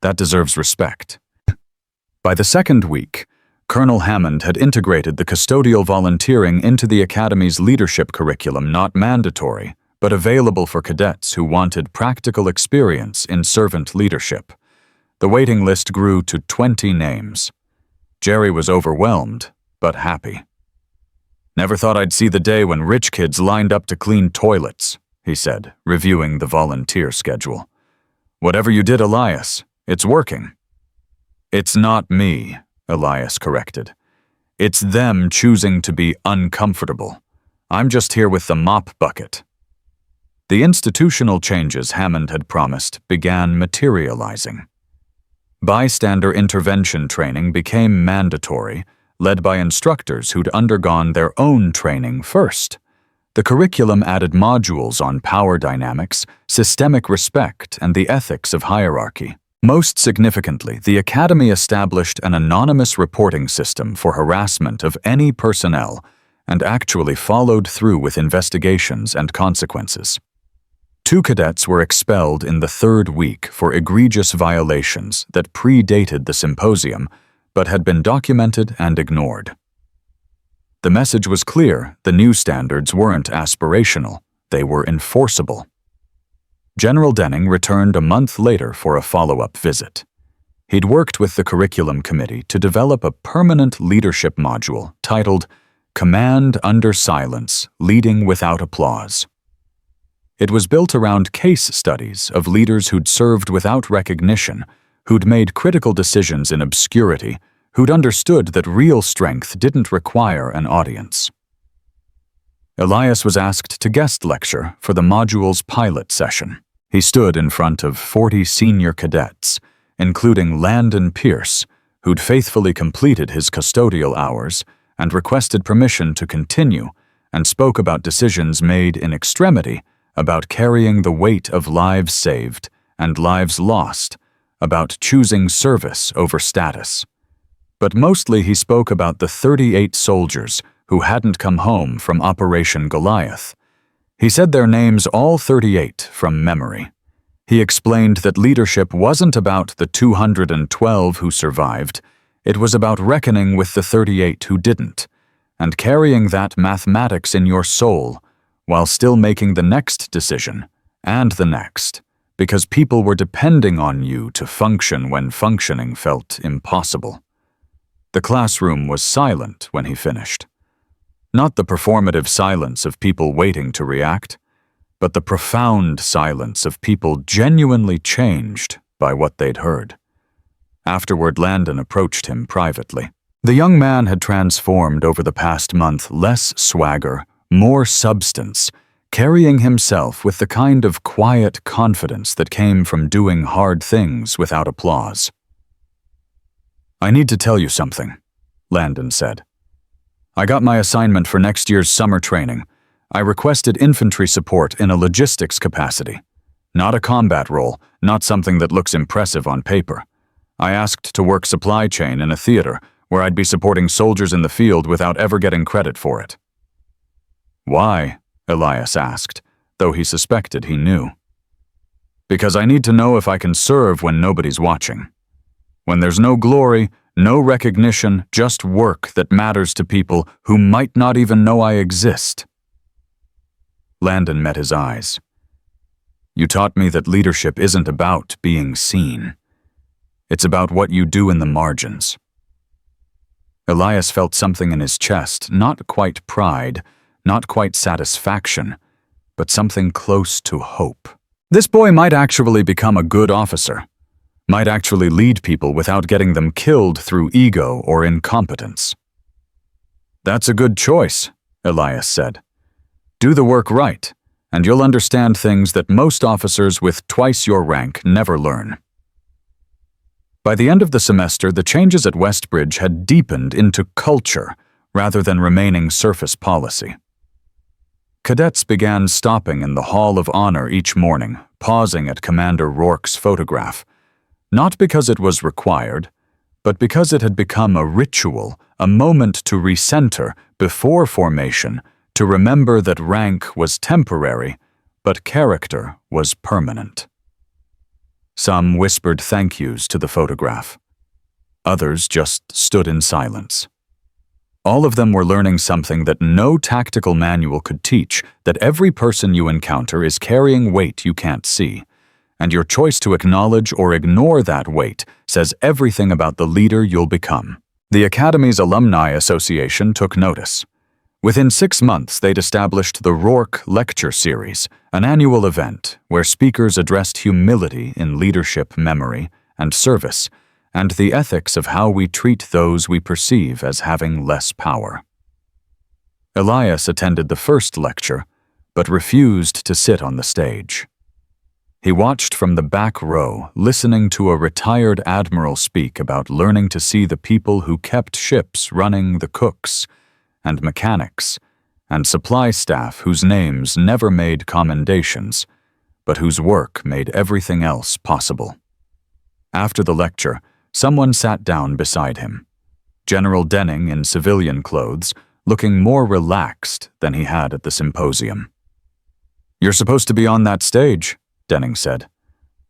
That deserves respect. By the 2nd week, Colonel Hammond had integrated the custodial volunteering into the Academy's leadership curriculum, not mandatory, but available for cadets who wanted practical experience in servant leadership. The waiting list grew to 20 names. Jerry was overwhelmed, but happy. Never thought I'd see the day when rich kids lined up to clean toilets, he said, reviewing the volunteer schedule. Whatever you did, Elias, it's working. It's not me, Elias corrected. It's them choosing to be uncomfortable. I'm just here with the mop bucket. The institutional changes Hammond had promised began materializing. Bystander intervention training became mandatory, led by instructors who'd undergone their own training first. The curriculum added modules on power dynamics, systemic respect, and the ethics of hierarchy. Most significantly, the Academy established an anonymous reporting system for harassment of any personnel and actually followed through with investigations and consequences. 2 cadets were expelled in the 3rd week for egregious violations that predated the symposium but had been documented and ignored. The message was clear: the new standards weren't aspirational, they were enforceable. General Denning returned a month later for a follow-up visit. He'd worked with the curriculum committee to develop a permanent leadership module titled Command Under Silence, Leading Without Applause. It was built around case studies of leaders who'd served without recognition, who'd made critical decisions in obscurity, who'd understood that real strength didn't require an audience. Elias was asked to guest lecture for the module's pilot session. He stood in front of 40 senior cadets, including Landon Pierce, who'd faithfully completed his custodial hours and requested permission to continue, and spoke about decisions made in extremity, about carrying the weight of lives saved and lives lost, about choosing service over status. But mostly he spoke about the 38 soldiers who hadn't come home from Operation Goliath. He said their names, all 38, from memory. He explained that leadership wasn't about the 212 who survived, it was about reckoning with the 38 who didn't, and carrying that mathematics in your soul while still making the next decision, and the next, because people were depending on you to function when functioning felt impossible. The classroom was silent when he finished. Not the performative silence of people waiting to react, but the profound silence of people genuinely changed by what they'd heard. Afterward, Landon approached him privately. The young man had transformed over the past month, less swagger, more substance, carrying himself with the kind of quiet confidence that came from doing hard things without applause. "I need to tell you something," Landon said. "I got my assignment for next year's summer training. I requested infantry support in a logistics capacity. Not a combat role, not something that looks impressive on paper. I asked to work supply chain in a theater where I'd be supporting soldiers in the field without ever getting credit for it." "Why?" Elias asked, though he suspected he knew. "Because I need to know if I can serve when nobody's watching. When there's no glory, no recognition, just work that matters to people who might not even know I exist." Landon met his eyes. "You taught me that leadership isn't about being seen. It's about what you do in the margins." Elias felt something in his chest, not quite pride, not quite satisfaction, but something close to hope. This boy might actually become a good officer, might actually lead people without getting them killed through ego or incompetence. "That's a good choice," Elias said. "Do the work right, and you'll understand things that most officers with twice your rank never learn." By the end of the semester, the changes at Westbridge had deepened into culture rather than remaining surface policy. Cadets began stopping in the Hall of Honor each morning, pausing at Commander Roarke's photograph, not because it was required, but because it had become a ritual, a moment to recenter before formation, to remember that rank was temporary, but character was permanent. Some whispered thank yous to the photograph. Others just stood in silence. All of them were learning something that no tactical manual could teach, that every person you encounter is carrying weight you can't see, and your choice to acknowledge or ignore that weight says everything about the leader you'll become. The Academy's Alumni Association took notice. Within 6 months, they'd established the Roarke Lecture Series, an annual event where speakers addressed humility in leadership, memory, and service, and the ethics of how we treat those we perceive as having less power. Elias attended the first lecture, but refused to sit on the stage. He watched from the back row, listening to a retired admiral speak about learning to see the people who kept ships running, the cooks, and mechanics, and supply staff whose names never made commendations, but whose work made everything else possible. After the lecture, someone sat down beside him. General Denning, in civilian clothes, looking more relaxed than he had at the symposium. "You're supposed to be on that stage," Denning said.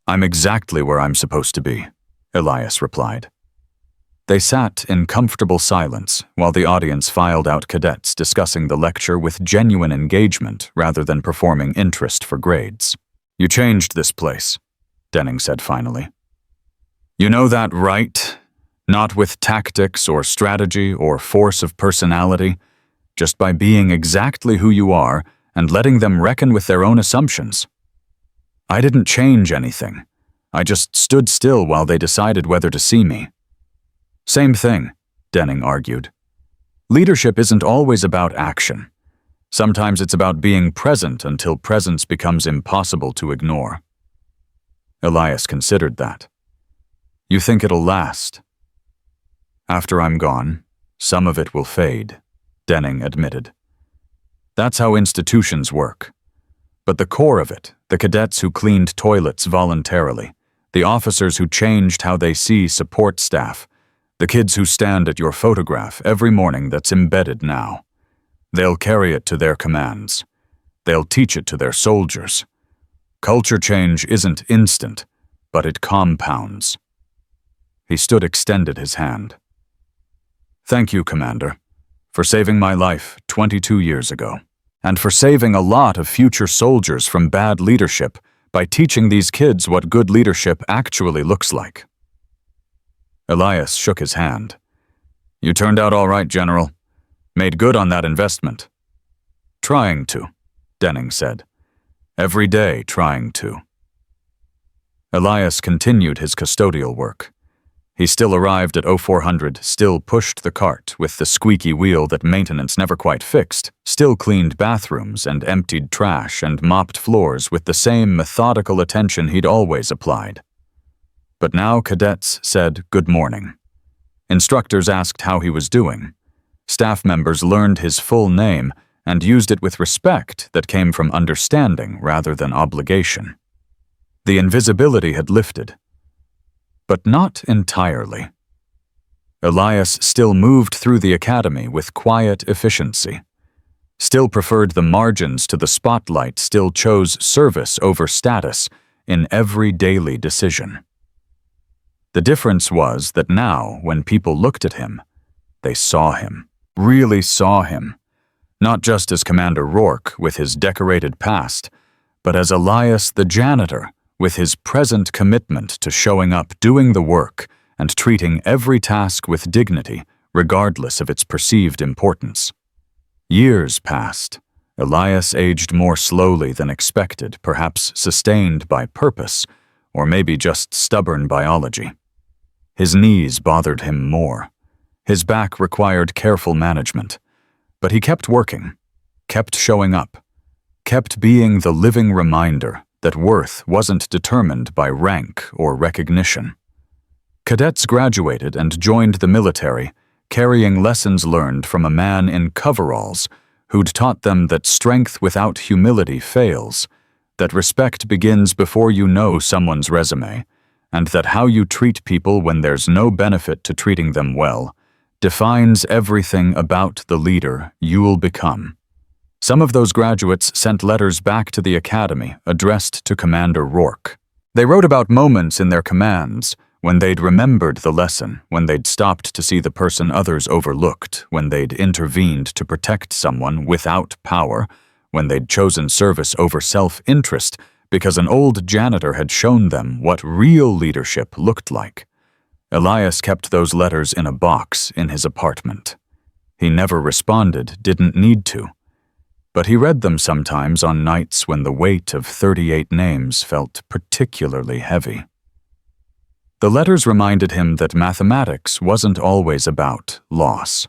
"I'm exactly where I'm supposed to be," Elias replied. They sat in comfortable silence while the audience filed out cadets discussing the lecture with genuine engagement rather than performing interest for grades. "You changed this place," Denning said finally. "You know that, right? Not with tactics or strategy or force of personality, just by being exactly who you are and letting them reckon with their own assumptions. I didn't change anything. I just stood still while they decided whether to see me." "Same thing," Denning argued. "Leadership isn't always about action. Sometimes it's about being present until presence becomes impossible to ignore." Elias considered that. "You think it'll last?" "After I'm gone, some of it will fade," Denning admitted. "That's how institutions work. But the core of it, the cadets who cleaned toilets voluntarily, the officers who changed how they see support staff, the kids who stand at your photograph every morning that's embedded now. They'll carry it to their commands. They'll teach it to their soldiers. Culture change isn't instant, but it compounds." He stood extended his hand. "Thank you, Commander, for saving my life 22 years ago, and for saving a lot of future soldiers from bad leadership by teaching these kids what good leadership actually looks like. Elias shook his hand. "You turned out all right, General. Made good on that investment." "Trying to," Denning said. "Every day trying to." Elias continued his custodial work. He still arrived at 0400, still pushed the cart with the squeaky wheel that maintenance never quite fixed, still cleaned bathrooms and emptied trash and mopped floors with the same methodical attention he'd always applied. But now cadets said good morning. Instructors asked how he was doing. Staff members learned his full name and used it with respect that came from understanding rather than obligation. The invisibility had lifted. But not entirely. Elias still moved through the academy with quiet efficiency, still preferred the margins to the spotlight, still chose service over status in every daily decision. The difference was that now, when people looked at him, they saw him, really saw him, not just as Commander Roarke with his decorated past, but as Elias the Janitor, with his present commitment to showing up, doing the work, and treating every task with dignity, regardless of its perceived importance. Years passed. Elias aged more slowly than expected, perhaps sustained by purpose, or maybe just stubborn biology. His knees bothered him more. His back required careful management. But he kept working, kept showing up, kept being the living reminder that worth wasn't determined by rank or recognition. Cadets graduated and joined the military, carrying lessons learned from a man in coveralls who'd taught them that strength without humility fails, that respect begins before you know someone's resume, and that how you treat people when there's no benefit to treating them well defines everything about the leader you'll become. Some of those graduates sent letters back to the academy addressed to Commander Roarke. They wrote about moments in their commands when they'd remembered the lesson, when they'd stopped to see the person others overlooked, when they'd intervened to protect someone without power, when they'd chosen service over self-interest because an old janitor had shown them what real leadership looked like. Elias kept those letters in a box in his apartment. He never responded, didn't need to. But he read them sometimes on nights when the weight of 38 names felt particularly heavy. The letters reminded him that mathematics wasn't always about loss.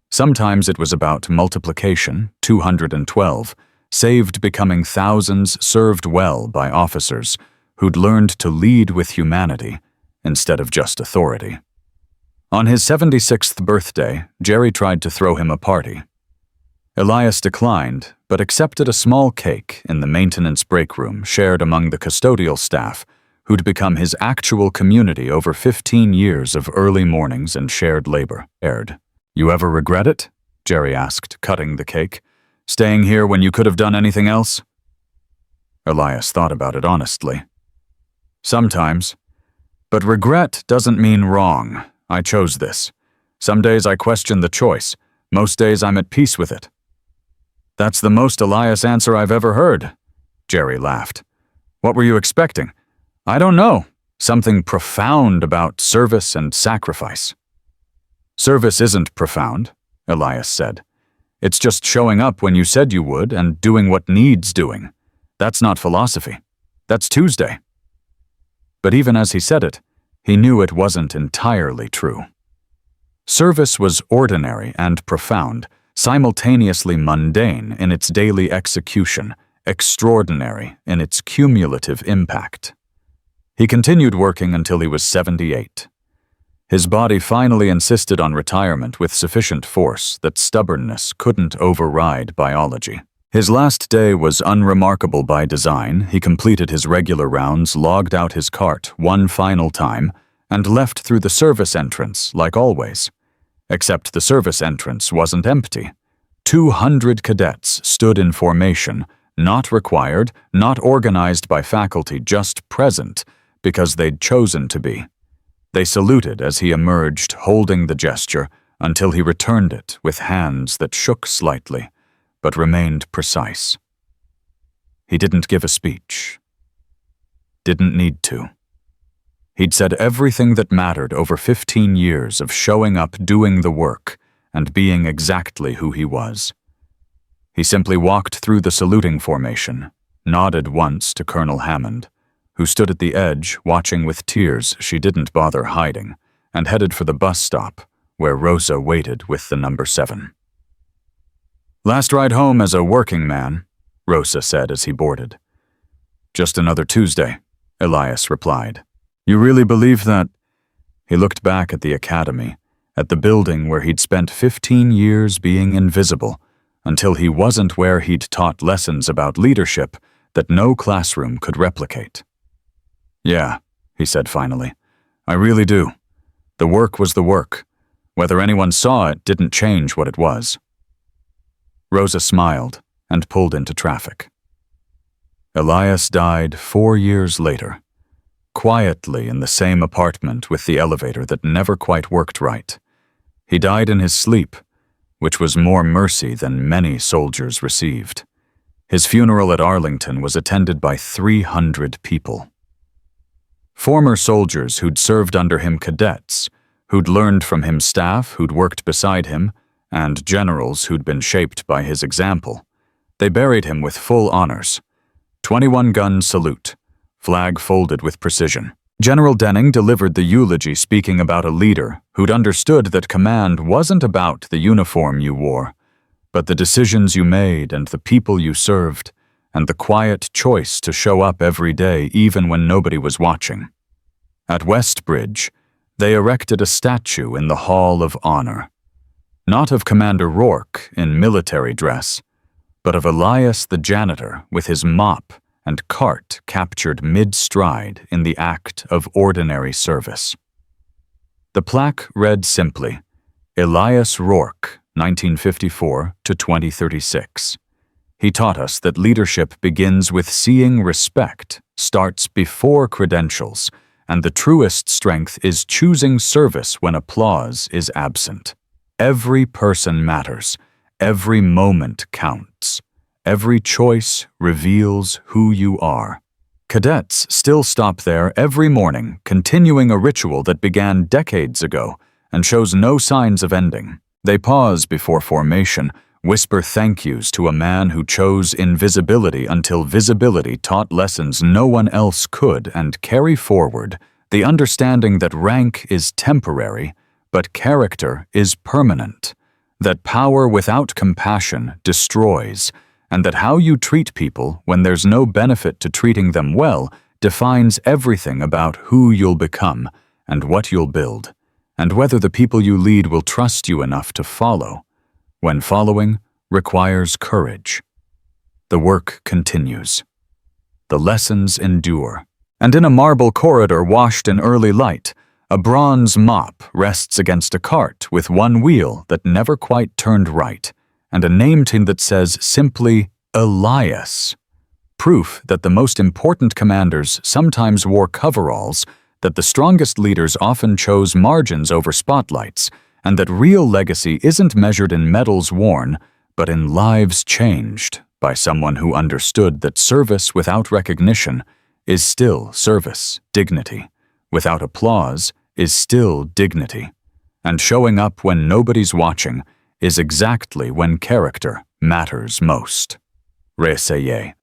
Sometimes it was about multiplication, 212, saved becoming thousands served well by officers who'd learned to lead with humanity instead of just authority. On his 76th birthday, Jerry tried to throw him a party. Elias declined, but accepted a small cake in the maintenance break room shared among the custodial staff, who'd become his actual community over 15 years of early mornings and shared labor. "You ever regret it?" Jerry asked, cutting the cake. "Staying here when you could have done anything else?" Elias thought about it honestly. "Sometimes. But regret doesn't mean wrong. I chose this. Some days I question the choice. Most days I'm at peace with it." "That's the most Elias answer I've ever heard," Jerry laughed. "What were you expecting?" "I don't know. Something profound about service and sacrifice." "Service isn't profound," Elias said. "It's just showing up when you said you would and doing what needs doing. That's not philosophy. That's Tuesday." But even as he said it, he knew it wasn't entirely true. Service was ordinary and profound, simultaneously mundane in its daily execution, extraordinary in its cumulative impact. He continued working until he was 78. His body finally insisted on retirement with sufficient force that stubbornness couldn't override biology. His last day was unremarkable by design. He completed his regular rounds, logged out his cart one final time, and left through the service entrance like always. Except the service entrance wasn't empty. 200 cadets stood in formation, not required, not organized by faculty, just present because they'd chosen to be. They saluted as he emerged, holding the gesture, until he returned it with hands that shook slightly, but remained precise. He didn't give a speech. didn't need to. He'd said everything that mattered over 15 years of showing up, doing the work, and being exactly who he was. He simply walked through the saluting formation, nodded once to Colonel Hammond, who stood at the edge watching with tears she didn't bother hiding, and headed for the bus stop, where Rosa waited with the number 7. "Last ride home as a working man," Rosa said as he boarded. "Just another Tuesday," Elias replied. "You really believe that?" He looked back at the academy, at the building where he'd spent 15 years being invisible, until he wasn't where he'd taught lessons about leadership that no classroom could replicate. "Yeah," he said finally, "I really do. The work was the work. Whether anyone saw it didn't change what it was." Rosa smiled and pulled into traffic. Elias died 4 years later, quietly in the same apartment with the elevator that never quite worked right. He died in his sleep, which was more mercy than many soldiers received. His funeral at Arlington was attended by 300 people. Former soldiers who'd served under him, cadets, who'd learned from him, staff who'd worked beside him, and generals who'd been shaped by his example. They buried him with full honors. 21-gun salute, flag folded with precision. General Denning delivered the eulogy, speaking about a leader who'd understood that command wasn't about the uniform you wore, but the decisions you made and the people you served, and the quiet choice to show up every day even when nobody was watching. At Westbridge, they erected a statue in the Hall of Honor, not of Commander Roarke in military dress, but of Elias the janitor with his mop and cart captured mid-stride in the act of ordinary service. The plaque read simply, "Elias Roarke, 1954 to 2036. He taught us that leadership begins with seeing respect, starts before credentials, and the truest strength is choosing service when applause is absent. Every person matters. Every moment counts. Every choice reveals who you are." Cadets still stop there every morning, continuing a ritual that began decades ago and shows no signs of ending. They pause before formation, whisper thank yous to a man who chose invisibility until visibility taught lessons no one else could, and carry forward the understanding that rank is temporary, but character is permanent, that power without compassion destroys, and that how you treat people when there's no benefit to treating them well defines everything about who you'll become and what you'll build, and whether the people you lead will trust you enough to follow, when following requires courage. The work continues. The lessons endure. And in a marble corridor washed in early light, a bronze mop rests against a cart with one wheel that never quite turned right, and a name tag that says simply Elias. Proof that the most important commanders sometimes wore coveralls, that the strongest leaders often chose margins over spotlights, and that real legacy isn't measured in medals worn, but in lives changed by someone who understood that service without recognition is still service, dignity. Without applause is still dignity. And showing up when nobody's watching is exactly when character matters most. Réessayez.